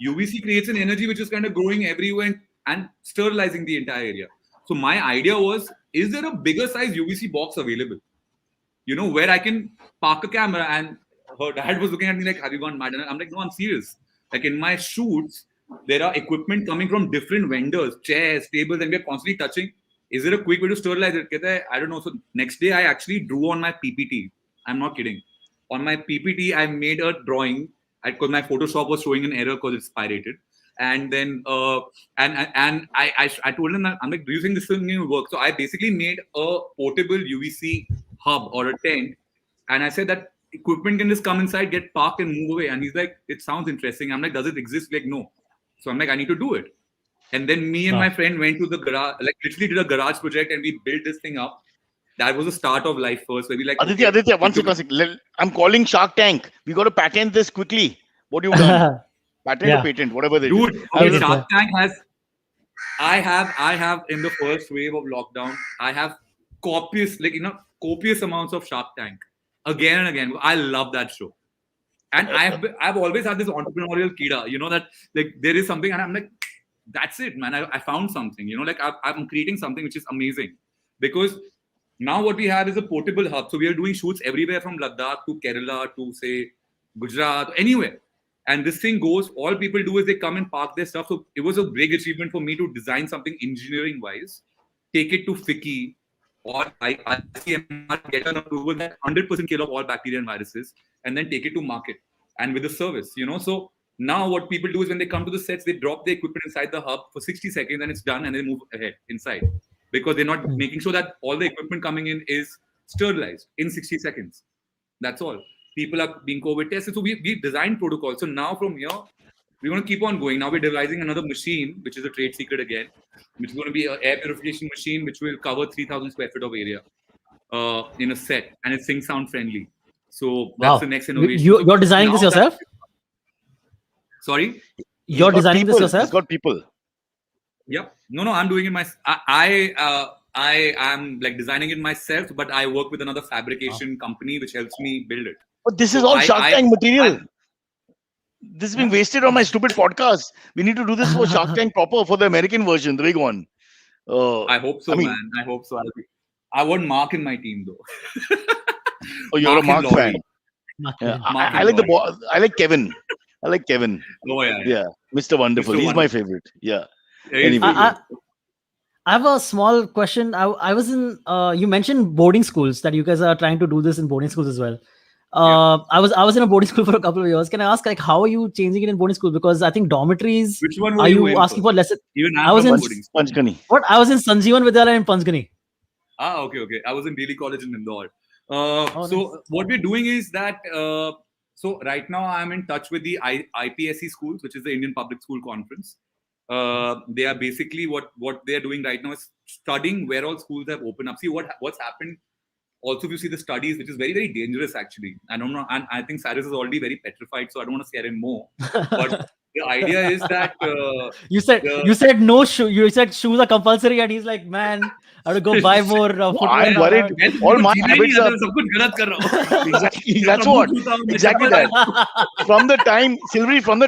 UVC creates an energy which is kind of growing everywhere and sterilizing the entire area. So my idea was, is there a bigger size UVC box available? You know, where I can park a camera? And her dad was looking at me like, have you gone mad? And I'm like, no, I'm serious. Like in my shoots, there are equipment coming from different vendors, chairs, tables, and we're constantly touching. Is there a quick way to sterilize it? I don't know. So next day, I actually drew on my PPT. I'm not kidding. On my PPT, I made a drawing because my Photoshop was showing an error because it's pirated. And then I told him, I'm like, do you think this thing will work? So I basically made a portable UVC hub or a tent, and I said that equipment can just come inside, get parked, and move away. And he's like, it sounds interesting. I'm like, does it exist? Like, no. So I'm like, I need to do it. And then me and my friend went to the garage, like literally did a garage project, and we built this thing up. That was the start of Life First, where we like, Aditya, one second. I'm calling Shark Tank. We got to patent this quickly. What have you done? Patent or patent, whatever they do. Dude, okay, Shark Tank has. I have in the first wave of lockdown, I have copious amounts of Shark Tank again and again. I love that show, and I've always had this entrepreneurial kida. You know that like there is something, and I'm like, that's it, man. I found something. You know, like I'm creating something which is amazing, because now what we have is a portable hub. So we are doing shoots everywhere from Ladakh to Kerala to say Gujarat, anywhere. And this thing goes, all people do is they come and park their stuff. So it was a big achievement for me to design something engineering wise, take it to FICCI or ICMR, get an approval that 100% kill off all bacteria and viruses, and then take it to market and with a service, you know. So now what people do is when they come to the sets, they drop the equipment inside the hub for 60 seconds and it's done, and they move ahead inside, because they're not making sure that all the equipment coming in is sterilized in 60 seconds. That's all. People are being COVID tested. So we designed protocols. So now from here, we're going to keep on going. Now we're devising another machine, which is a trade secret again, which is going to be an air purification machine, which will cover 3,000 square feet of area in a set. And it's sync sound friendly. So that's the next innovation. You're designing this yourself? Sorry? You're designing this yourself? It's got people. Yep. No, I'm doing it myself. I am like designing it myself, but I work with another fabrication company which helps me build it. But this is all Shark Tank material. This is being wasted on my stupid podcast. We need to do this for Shark Tank proper, for the American version, the big one. I hope so, man. I hope so. I want Mark in my team, though. Oh, you're a Mark fan. Yeah. I like I like Kevin. I like Kevin. Oh, yeah. Yeah. Mr. Wonderful. He's my favorite. Yeah. Anyway. I have a small question. I was in, you mentioned boarding schools, that you guys are trying to do this in boarding schools as well. I was in a boarding school for a couple of years. Can I ask, like, how are you changing it in boarding school? Because I think dormitories. Which one were are you asking for lesson? Even I was in Panchgani. What? I was in Sanjeevan Vidyalaya in Panchgani. Okay. I was in Daily College in Indore. Nice. What we're doing is that. So right now I'm in touch with the IPSC schools, which is the Indian Public School Conference. They are basically what they are doing right now is studying where all schools have opened up. See what's happened. Also, if you see the studies, which is very, very dangerous, actually. I don't know, and I think Cyrus is already very petrified, so I don't want to scare him more. But the idea is that you said no shoe. You said shoes are compulsory, and he's like, man, I have to go buy more. I'm worried. All my habits are exactly. That's what. Exactly that. From the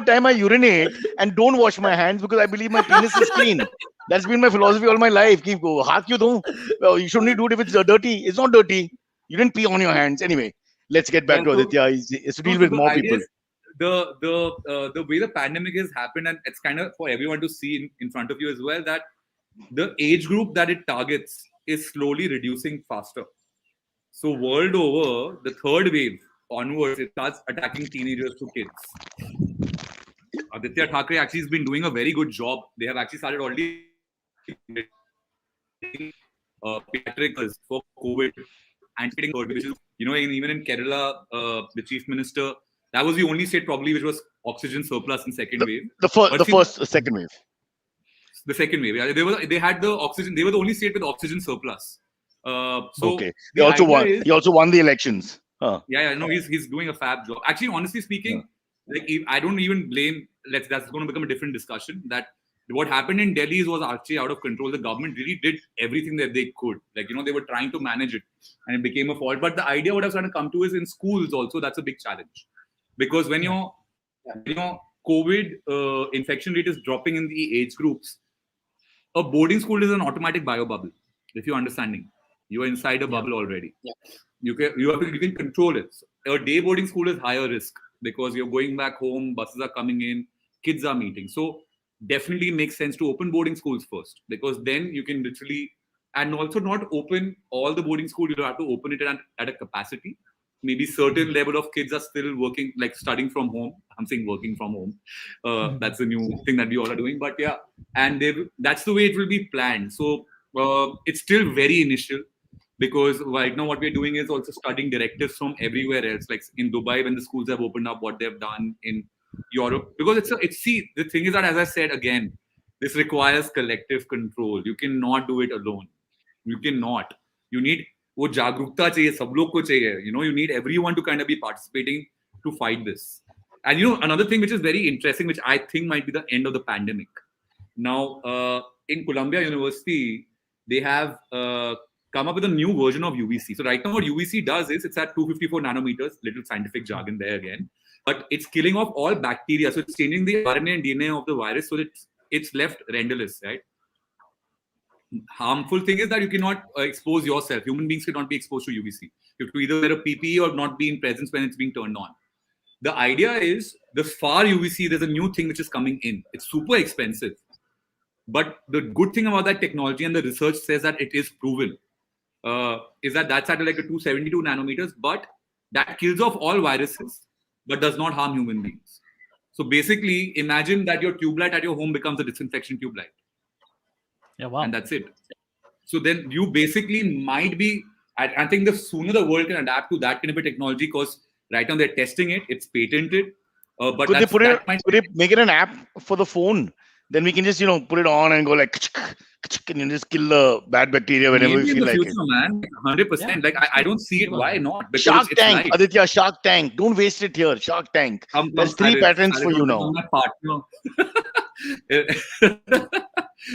time I urinate and don't wash my hands because I believe my penis is clean. That's been my philosophy all my life. You shouldn't do it if it's dirty. It's not dirty. You didn't pee on your hands. Anyway, let's get back to Aditya. It's to deal with more people. The way the pandemic has happened, and it's kind of for everyone to see in front of you as well, that the age group that it targets is slowly reducing faster. So world over, the third wave onwards, it starts attacking teenagers to kids. Aditya Thackeray actually has been doing a very good job. They have actually started already pediatrics for COVID, anticipating COVID, which is, even in Kerala, the chief minister, that was the only state probably which was oxygen surplus in second wave. Second wave. The second wave. Yeah, they had the oxygen. They were the only state with oxygen surplus. Okay. He also won the elections. Huh. Yeah. No, he's doing a fab job. Actually, honestly speaking, like I don't even blame. That's going to become a different discussion. That what happened in Delhi was actually out of control. The government really did everything that they could. Like, they were trying to manage it, and it became a fault. But the idea what I was trying to come to is in schools also, that's a big challenge. Because when your COVID infection rate is dropping in the age groups, a boarding school is an automatic bio bubble. If you're understanding, you are inside a bubble already. Yeah. You can control it. A day boarding school is higher risk because you're going back home, buses are coming in, kids are meeting. So definitely makes sense to open boarding schools first, because then you can literally, and also not open all the boarding school. You have to open it at a capacity. Maybe certain level of kids are still working, like studying from home. I'm saying working from home. That's a new thing that we all are doing. But yeah, and that's the way it will be planned. So it's still very initial, because right now what we're doing is also studying directives from everywhere else. Like in Dubai, when the schools have opened up, what they've done in Europe, because see, the thing is that, as I said again, this requires collective control. You cannot do it alone. You cannot. You need वो जागरूकता चाहिए, सब लोग को चाहिए. You need everyone to kind of be participating to fight this. And another thing which is very interesting, which I think might be the end of the pandemic. Now, in Columbia University, they have come up with a new version of UVC. So right now what UVC does is it's at 254 nanometers, little scientific jargon there again, but it's killing off all bacteria. So it's changing the RNA and DNA of the virus, so it's left renderless, right? Harmful thing is that you cannot expose yourself. Human beings cannot be exposed to UVC. You have to either wear a PPE or not be in presence when it's being turned on. The idea is the far UVC, there's a new thing which is coming in. It's super expensive. But the good thing about that technology, and the research says that it is proven, is that that's at like a 272 nanometers, but that kills off all viruses, but does not harm human beings. So basically, imagine that your tube light at your home becomes a disinfection tube light. Yeah, wow. And that's it. So then you basically might be, I think the sooner the world can adapt to that kind of a technology, because right now they're testing it, it's patented. But could they make it an app for the phone? Then we can just, put it on and go like, and you just kill the bad bacteria whenever maybe you feel in the like future, it. Man, 100%. Yeah. Like, I don't see it. Why not? Because Shark it's Tank, Aditya, Shark Tank. Don't waste it here. Shark Tank. There's 3 patents for you now.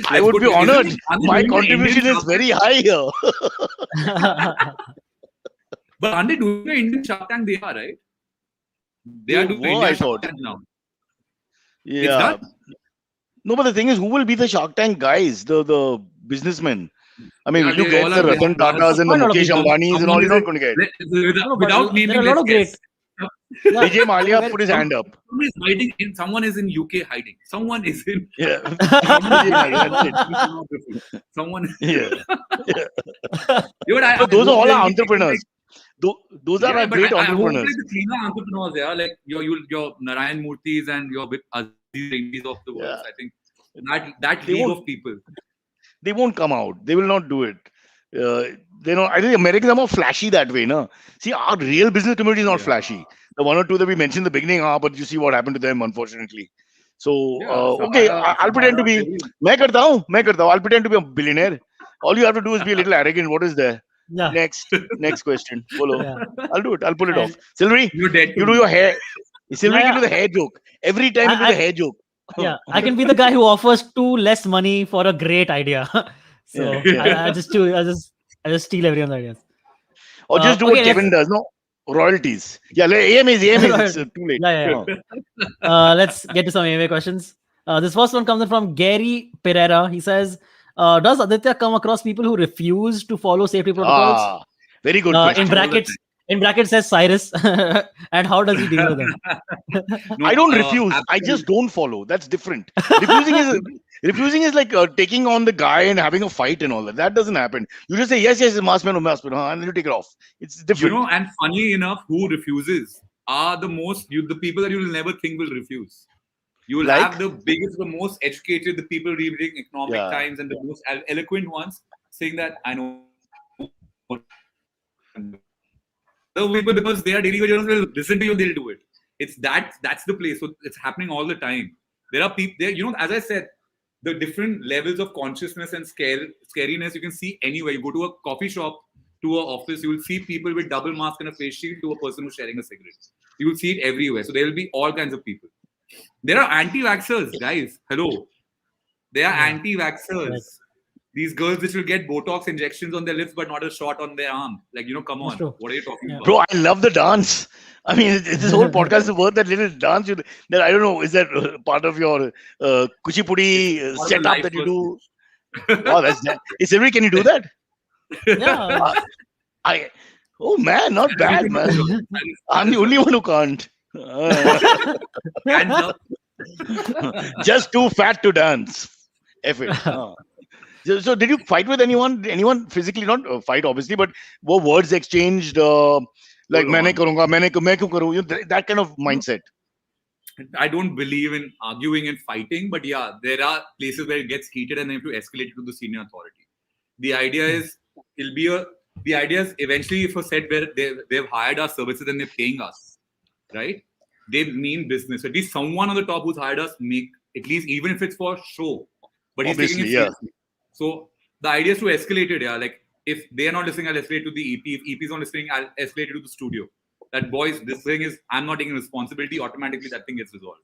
I would be honored. My contribution is very high here. But aren't they doing the Indian Shark Tank? They are, right? They are doing the Indian Shark Tank now. Yeah. No, but the thing is, who will be the Shark Tank guys? The businessmen. I mean, will you get the Ratan Tatas and the Mukesh Ambanis and all? You're not going to get. Without naming, there are a lot of great. Vijay Mallya put his hand up. Someone is in UK hiding. Someone is in. Yeah. Someone. Yeah. So those are all our entrepreneurs. Those are our great entrepreneurs. The cleaner entrepreneurs, yeah, like your Narayan Murthis and your Aziz Indies of the world. I think that league of people. They won't come out. They will not do it. I think Americans are more flashy that way, no? See, our real business community is not flashy. The 1 or 2 that we mentioned in the beginning, but you see what happened to them, unfortunately. So, okay, I'll pretend to be. मैं करता हूँ. I'll pretend to be a billionaire. All you have to do is be a little arrogant. What is there? Yeah. Next question. Follow. Yeah. I'll do it. I'll pull it off. Silvery, You're dead. you do your hair. Silvery can do the hair joke. Every time you do the hair joke. Yeah, I can be the guy who offers 2 less money for a great idea. So I just steal everyone's ideas. Or just do what Kevin does, no? Royalties. Yeah, AMA is too late. Yeah. Let's get to some AMA questions. This first one comes in from Gary Pereira. He says, does Aditya come across people who refuse to follow safety protocols? Very good question. In brackets says Cyrus. And how does he deal with them? No, I don't refuse. Absolutely. I just don't follow. That's different. Refusing is like taking on the guy and having a fight and all that. That doesn't happen. You just say, yes, mask man, and then you take it off. It's different. And funny enough, who refuses are the people that you will never think will refuse. You will have the biggest, the most educated, the people reading Economic Times and the most eloquent ones saying that I know. The people, because they are daily journalists, will listen to you, they'll do it. That's the place. So it's happening all the time. There are people there, as I said, the different levels of consciousness and scariness you can see anywhere. You go to a coffee shop, to an office, you will see people with double mask and a face shield to a person who's sharing a cigarette. You will see it everywhere. So there will be all kinds of people. There are anti-vaxxers, guys. Hello. They are Yeah. anti-vaxxers. Right. These girls which will get Botox injections on their lips but not a shot on their arm. Like, come That's on. true. What are you talking Yeah. about? Bro, I love the dance. I mean, this whole podcast is worth that little dance. That I don't know, is that part of your kuchipudi It's part of the setup life that you course. do? Wow, that's that. Hey, Silvi, can you do that? Yeah. Oh man, not bad, man. I'm the only one who can't. Hands up. Just too fat to dance. F it. So did you fight with anyone? Anyone physically? Not fight, obviously, but were words exchanged? Like, Hold on. maine karunga, main kyun karu? That kind of mindset. I don't believe in arguing and fighting, but yeah, there are places where it gets heated and they have to escalate it to the senior authority. The idea is the idea is eventually if a set where they've hired our services and they're paying us, right? They mean business. At least someone on the top who's hired us make at least, even if it's for show, but he's taking it Obviously, yeah. seriously. So the idea is to escalate it. Yeah, like if they are not listening, I'll escalate to the EP. If EP is not listening, I'll escalate it to the studio. That boys, this thing is, I'm not taking responsibility. Automatically, that thing gets resolved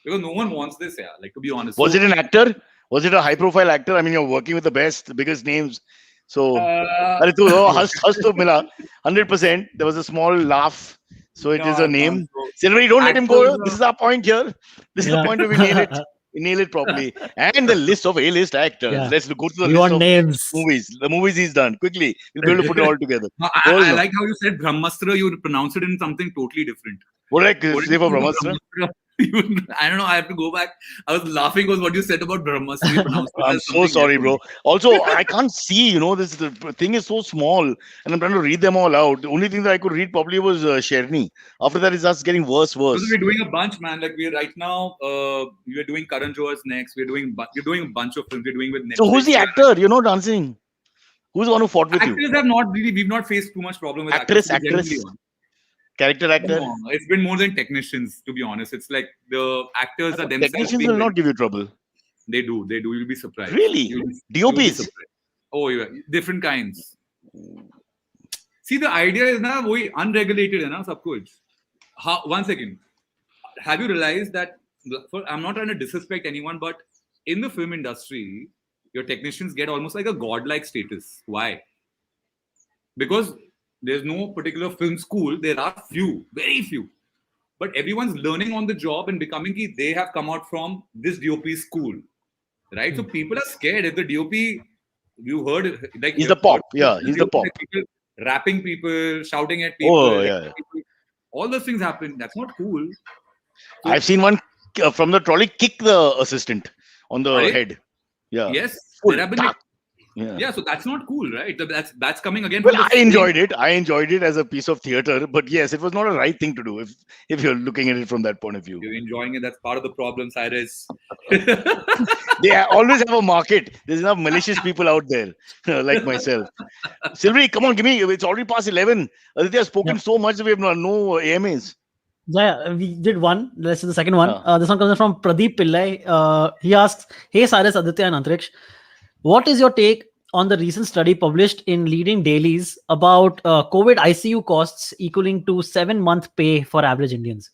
because no one wants this. Yeah, like to be honest. Was it an actor? Was it a high-profile actor? I mean, you're working with the best, the biggest names. So, अरे तू हंस तो मिला 100%. There was a small laugh. So it is a name. Silvery, don't let him go. This is our point here. This is the point where we nail it. We nail it properly. And the list of A-list actors. Yeah. Let's go to the You list want of names? movies. The movies he's done. Quickly. We'll be able to put it all together. No, I like how you said Brahmastra. You pronounce it in something totally different. What did I say for Brahmastra? I don't know. I have to go back. I was laughing because what you said about Brahmastra. You pronounced it I'm as so something sorry, different. bro. Also, I can't see, this the thing is so small and I'm trying to read them all out. The only thing that I could read probably was Sherni. After that, it's just getting worse. Because we're doing a bunch, man. Like we're right now, we're doing Karan Johar's next. We're doing a bunch of films. We're doing with Netflix. So who's the actor? You're not dancing. Who's the one who fought with you? Actors have not really, we've not faced too much problem with Actress. actors. Character actor. No, it's been more than technicians, to be honest. It's like the actors are themselves. Technicians will not give you trouble. They do. You'll be surprised. Really? You'll be DOPs? surprised. Oh, yeah. Different kinds. See, the idea is na, wohi unregulated hai na, sab kuch. One second. Have you realized that, I'm not trying to disrespect anyone, but in the film industry, your technicians get almost like a godlike status. Why? Because there's no particular film school. There are few, very few. But everyone's learning on the job and becoming ki they have come out from this DOP school. Right? So people are scared. If the DOP, you heard, like He's the pop. Yeah, he's the pop. Like people rapping people, shouting at people. Oh, yeah. All those things happen. That's not cool. So, I've seen one from the trolley kick the assistant on the Right? head. Yeah. yes, Full there have been like, Yeah. yeah. So that's not cool, right? That's coming again. Well, from I the enjoyed it. I enjoyed it as a piece of theater, but yes, it was not a right thing to do if you're looking at it from that point of view. You're enjoying it. That's part of the problem, Cyrus. They always have a market. There's enough malicious people out there, like myself. Silvery, come on, give me. It's already past 11. Aditya has spoken so much that we have no AMAs. Yeah, we did one. Let's do the second one. This one comes from Pradeep Pillai. He asks, "Hey Cyrus, Aditya, and Antriksh, what is your take on the recent study published in leading dailies about COVID ICU costs equaling to 7-month pay for average Indians?"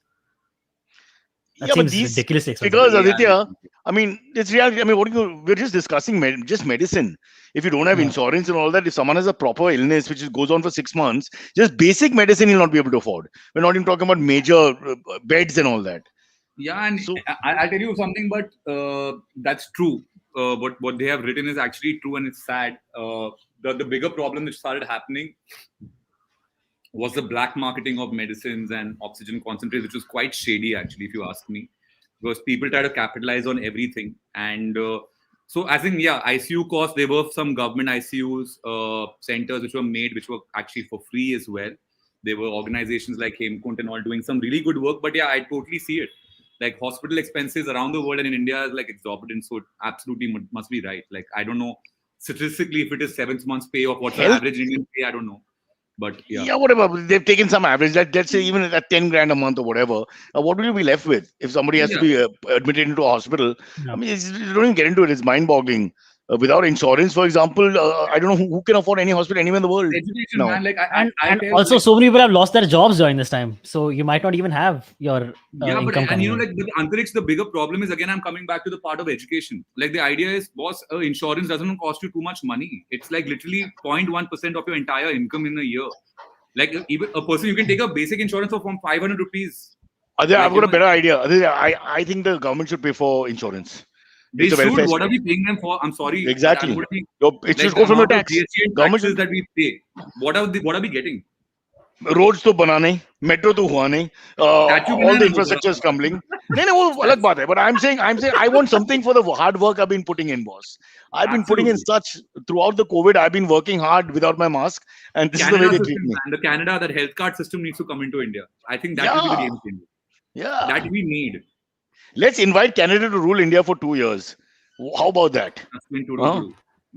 That seems ridiculously expensive. Because Aditya, I mean, it's reality. I mean, we're just discussing just medicine. If you don't have insurance and all that, if someone has a proper illness which goes on for 6 months, just basic medicine you'll not be able to afford. We're not even talking about major beds and all that. Yeah, and so, I'll tell you something, but that's true. What they have written is actually true, and it's sad. The bigger problem that started happening was the black marketing of medicines and oxygen concentrates, which was quite shady, actually, if you ask me, because people try to capitalize on everything. And so, as in, ICU costs, there were some government ICUs centers which were made, which were actually for free as well. There were organizations like Hemkunt and all doing some really good work. But I totally see it. Like hospital expenses around the world and in India is like exorbitant. So it absolutely must be right. Like, I don't know statistically if it is 7 months pay or what's the average Indian pay, I don't know. But whatever. They've taken some average. Let's say even at 10 grand a month or whatever. What will you be left with if somebody has to be admitted into a hospital? I mean, you don't even get into it. It's mind-boggling. without insurance, for example, I don't know who can afford any hospital anywhere in the world. Education, No. man. Like and I tell, also, like, so many people have lost their jobs during this time, so you might not even have your yeah, but income and coming you know, in. like the Antariksh, the bigger problem is, again, I'm coming back to the part of education. Like the idea is, boss, insurance doesn't cost you too much money. It's like literally 0.1% of your entire income in a year. Like even a person, you can take a basic insurance of from 500 rupees. Aditya, Like, I've you got a know, better idea. Aditya, I think the government should pay for insurance. they It's a should. welfare What are scheme. we paying them for? I'm sorry, but Exactly. I'm going to be It should like go the from your amount of tax. GST and Government taxes should, that we pay. What are we getting? roads to bana nahi, metro to hua nahi, Statue all banana the ho infrastructure is bana. crumbling. No, वो अलग बात है. But I'm saying I want something for the hard work I've been putting in, boss. I've been putting in Absolutely. such throughout the COVID. I've been working hard without my mask, and this is the way Canada they system, treat me. man. The Canada, that health card system needs to come into India. I think that will be the Yeah, game changer. yeah. That we need. Let's invite Canada to rule India for 2 years. How about that? That's been total Huh? blue.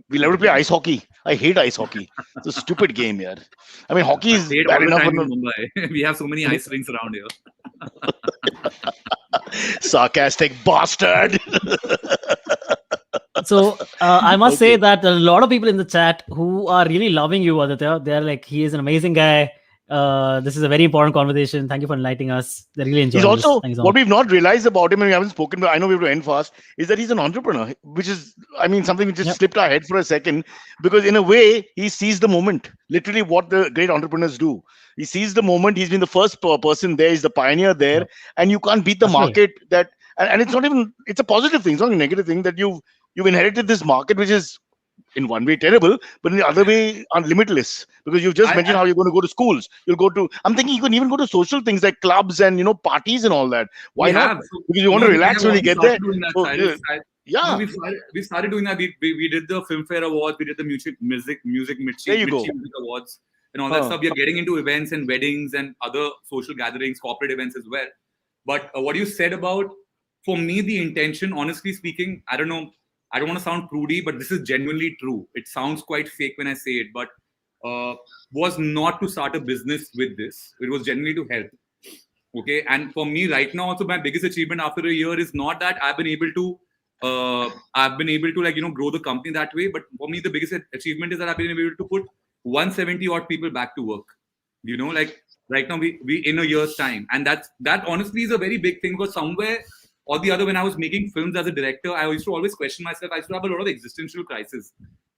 We'll have to play ice hockey. I hate ice hockey. It's a stupid game, yaar. I mean, hockey I is played bad all the enough. time in Mumbai. We have so many ice rinks around here. Sarcastic bastard. So I must Okay. say that a lot of people in the chat who are really loving you, Aditya, they're like, he is an amazing guy. This is a very important conversation. Thank you for enlightening us. They're really enjoying He's this. also, Thank you so what much. we've not realized about him, and we haven't spoken, but I know we have to end fast, is that he's an entrepreneur, which is, I mean, something which just Yep. slipped our head for a second, because in a way, he sees the moment, literally what the great entrepreneurs do. He sees the moment, he's been the first person there, he's the pioneer there, Yep. and you can't beat the That's right. market that, and it's not even, it's a positive thing, it's not a negative thing that you've inherited this market, which is in one way terrible, but in the other way limitless, because you've just mentioned how you're going to go to schools, you'll go to, I'm thinking you can even go to social things like clubs and parties and all that. Why We not? have. So, Because you want to we relax have when you already get there. started doing that, So, Cyrus. yeah, We started doing that. We did the Filmfare Awards, we did the Music Mirchi There you go. Music Awards, and all that stuff. We are getting into events and weddings and other social gatherings, corporate events as well. But what you said about, for me, the intention, honestly speaking, I don't know, I don't want to sound prudy, but this is genuinely true. It sounds quite fake when I say it, but was not to start a business with this. It was genuinely to help. Okay, and for me right now, also my biggest achievement after a year is not that I've been able to grow the company that way. But for me, the biggest achievement is that I've been able to put 170 odd people back to work. Like right now we in a year's time, and that honestly is a very big thing, because somewhere or the other, when I was making films as a director, I used to always question myself. I used to have a lot of existential crisis.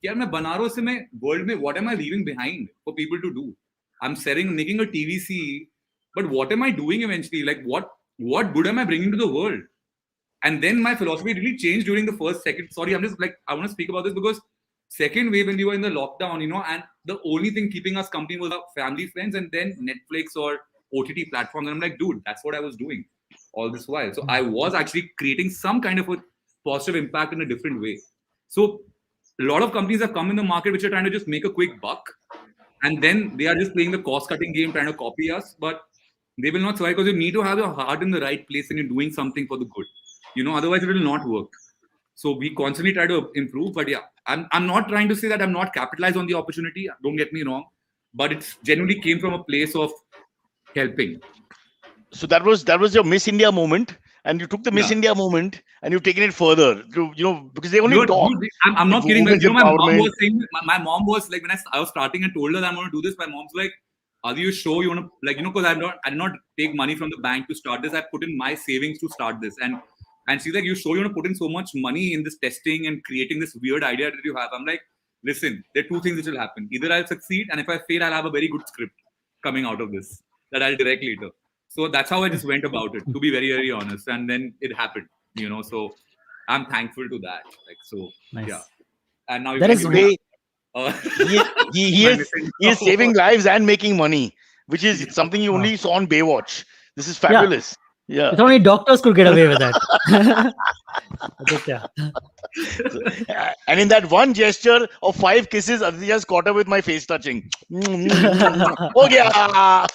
Yaar, main bana raha hu usse mein world mein, what am I leaving behind for people to do? I'm making a TVC, but what am I doing eventually? Like what good am I bringing to the world? And then my philosophy really changed during the second. Sorry, I'm just like, I want to speak about this because second wave, when we were in the lockdown, and the only thing keeping us company was our family, friends, and then Netflix or OTT platforms. And I'm like, dude, that's what I was doing all this while. So I was actually creating some kind of a positive impact in a different way. So a lot of companies have come in the market which are trying to just make a quick buck, and then they are just playing the cost-cutting game, trying to copy us, but they will not survive, because you need to have your heart in the right place and you're doing something for the good. Otherwise it will not work. So we constantly try to improve, but yeah, I'm not trying to say that I'm not capitalized on the opportunity. Don't get me wrong, but it genuinely came from a place of helping. So that was your Miss India moment, and you took the Miss India moment and you've taken it further to, because they only talk. I'm not kidding. Women's My mom empowerment. was saying, my mom was like, when I was starting and told her that I'm going to do this, my mom's like, are you sure you want to, because I did not take money from the bank to start this. I put in my savings to start this. And she's like, you sure you want to put in so much money in this testing and creating this weird idea that you have? I'm like, listen, there are two things which will happen. Either I'll succeed, and if I fail, I'll have a very good script coming out of this that I'll direct later. So that's how I just went about it, to be very, very honest. And then it happened, so I'm thankful to that. Nice. Yeah. And now That is way he is saving lives and making money, which is something you only saw on Baywatch. This is fabulous. Yeah. If only doctors could get away with that. And in that one gesture of 5 kisses, Aditya just caught her with my face touching. Oh yeah.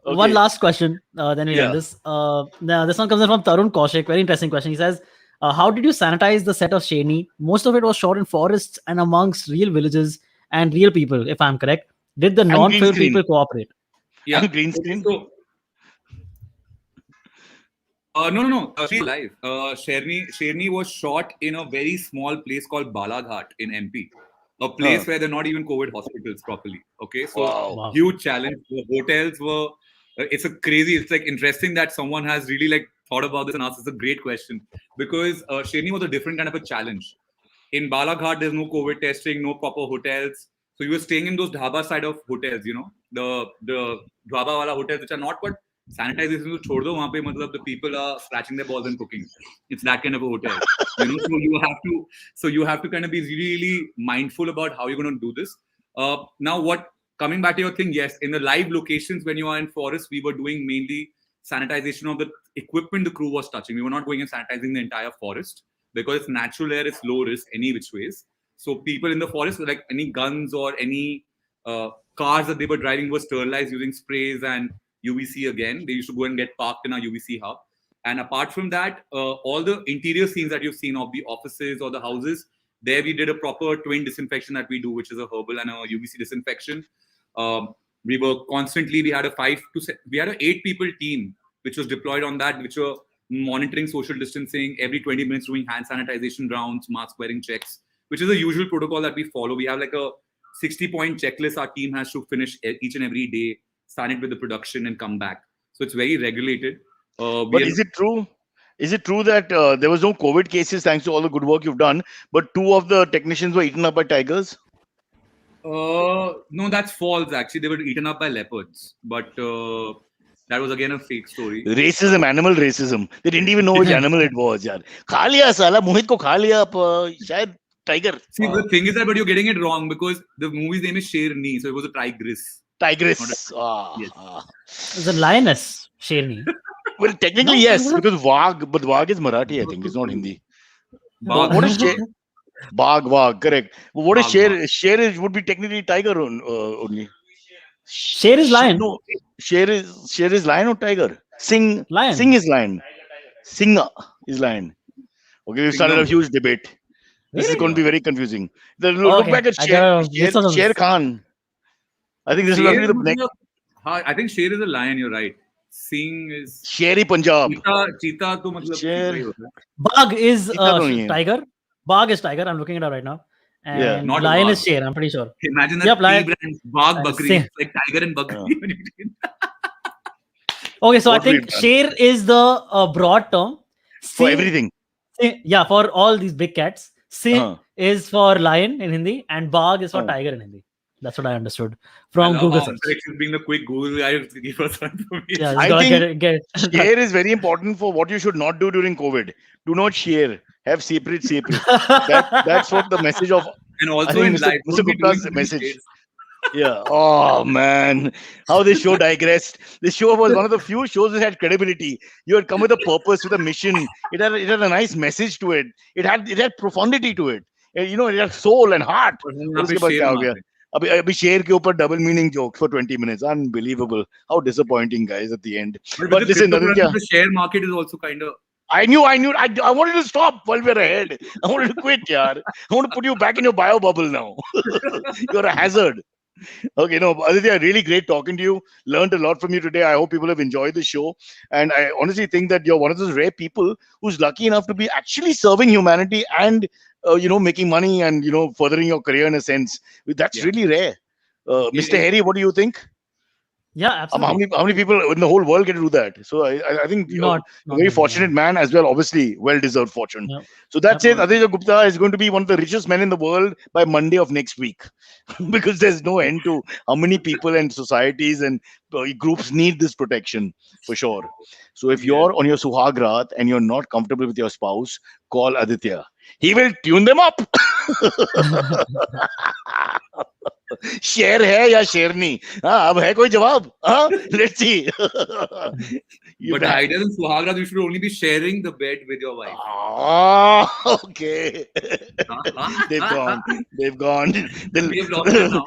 One last question, then we end this. Now this one comes in from Tarun Kaushik. Very interesting question. He says, how did you sanitize the set of Sherni? Most of it was shot in forests and amongst real villages and real people, if I'm correct. Did the non-film people cooperate? Yeah. And green screen. So, No. She's alive. Sherni was shot in a very small place called Balaghat in MP. A place where they're not even COVID hospitals properly. Okay, so Wow. huge challenge. The hotels were. It's like interesting that someone has really like thought about this and asked. It's a great question because Sherni was a different kind of a challenge. In Balaghat, there's no COVID testing, no proper hotels. So you were staying in those dhaba side of hotels, you know, the dhaba wala hotels which are not what sanitization to chhod do, wahan pe matlab the people are scratching their balls and cooking. It's that kind of a hotel. You know, so you have to kind of be really mindful about how you're going to do this. Now coming back to your thing, yes, in the live locations when you are in forest, we were doing mainly sanitization of the equipment the crew was touching. We were not going and sanitizing the entire forest because it's natural air, it's low risk any which ways. So people in the forest, like any guns or any cars that they were driving were sterilized using sprays and UVC again. They used to go and get parked in our UVC hub. And apart from that, all the interior scenes that you've seen of the offices or the houses, there we did a proper twin disinfection that we do, which is a herbal and a UVC disinfection. We had an 8 people team which was deployed on that, which were monitoring social distancing, every 20 minutes doing hand sanitization rounds, mask wearing checks, which is a usual protocol that we follow. We have like a 60-point checklist our team has to finish each and every day, sign it with the production and come back. So it's very regulated. But is it true? Is it true that there was no COVID cases thanks to all the good work you've done, but 2 of the technicians were eaten up by tigers? No, that's false. Actually, they were eaten up by leopards. But that was again a fake story. Racism, animal racism. They didn't even know which animal it was. Yaar. Kha liya sala, Mohit ko kha liya, shayad tiger. See, the thing is that, but you're getting it wrong because the movie's name is Sherni, so it was a tigress. Tigress. Yes. It's a lioness, Sherni. Well, technically, yes, because Wagh, but Wagh is Marathi, I think. It's not Hindi. What is Sher? Wagh, correct. What is Sher? Sher would be technically tiger only. Sher is lion. No, Sher is lion or tiger? Singh. Lion. Singh is lion. Singha is lion. Okay, we started a huge debate. This is going to be very confusing. Look back at Sher Khan. I think this will be the next. I think Sher is a lion. You're right. Singh is Sher-e Punjab. Cheetah to matlab Sher. Bagh is tiger. Bagh is tiger. I'm looking it up right now. And Yeah, not lion Bagh. is Sher. I'm pretty sure. Imagine that Yep, lion. brand Bagh Bakri. Same. It's like tiger and Bakri. Okay, so I What we've think done. Sher is the broad term. For Singh- everything. Yeah, for all these big cats. Singh Uh-huh. is for lion in Hindi, and Bagh is for Uh-huh. tiger in Hindi. That's what I understood I from love Google how search. Correction being the quick Google guy to give us information. Yeah, I just gotta think get Share is very important for what you should not do during COVID. Do not share. Have separate. That's what the message of And I also think in Mr. life, Mr. don't be Gupta's doing message. these days. Yeah. Oh man, how this show digressed. This show was one of the few shows that had credibility. You had come with a purpose, with a mission. It had a nice message to it. It had profundity to it. You know, it had soul and heart. यहाँ उसके पे बाद शेर क्या हो मार गया? रहे हैं. अभी शेर के ऊपर double meaning joke for 20 minutes. Unbelievable. How disappointing, guys, at the end. But But the listen, cryptocurrency, Aditya, the share market is also kind of. I knew. I wanted to stop while we're ahead. I wanted to quit, yaar. I want to put you back in your bio bubble now. You're a hazard. Okay, no, Aditya, really great talking to you. Learned a lot from you today. I hope people have enjoyed the show. And I honestly think that you're one of those rare people who's lucky enough to be actually serving humanity and, making money and, furthering your career in a sense. That's Yeah. really rare. Mr. Harry, what do you think? Yeah, absolutely. How many people in the whole world get to do that? So I think you're Not a very many, fortunate man as well, obviously well-deserved fortune. Yep. So that's Yep. it. Aditya Gupta is going to be one of the richest men in the world by Monday of next week because there's no end to how many people and societies and groups need this protection for sure. So if you're on your Suhag Raat and you're not comfortable with your spouse, call Aditya. He will tune them up. शेर है या शेरनी अब है कोई जवाब let's see But the idea in Suhagra, you should only be sharing the bed with your wife. Okay. They've gone We have lost it now.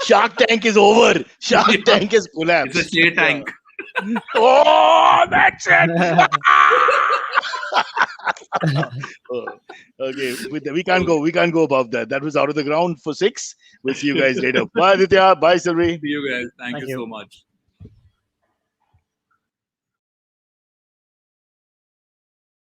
Shark Tank is over. Shark Tank is collapsed. It's a share tank. Oh, that's it. Okay, we can't go above that. That was out of the ground for 6. We'll see you guys later. Bye Aditya, bye Sylvie. See you guys. Thank Thank you you. so much.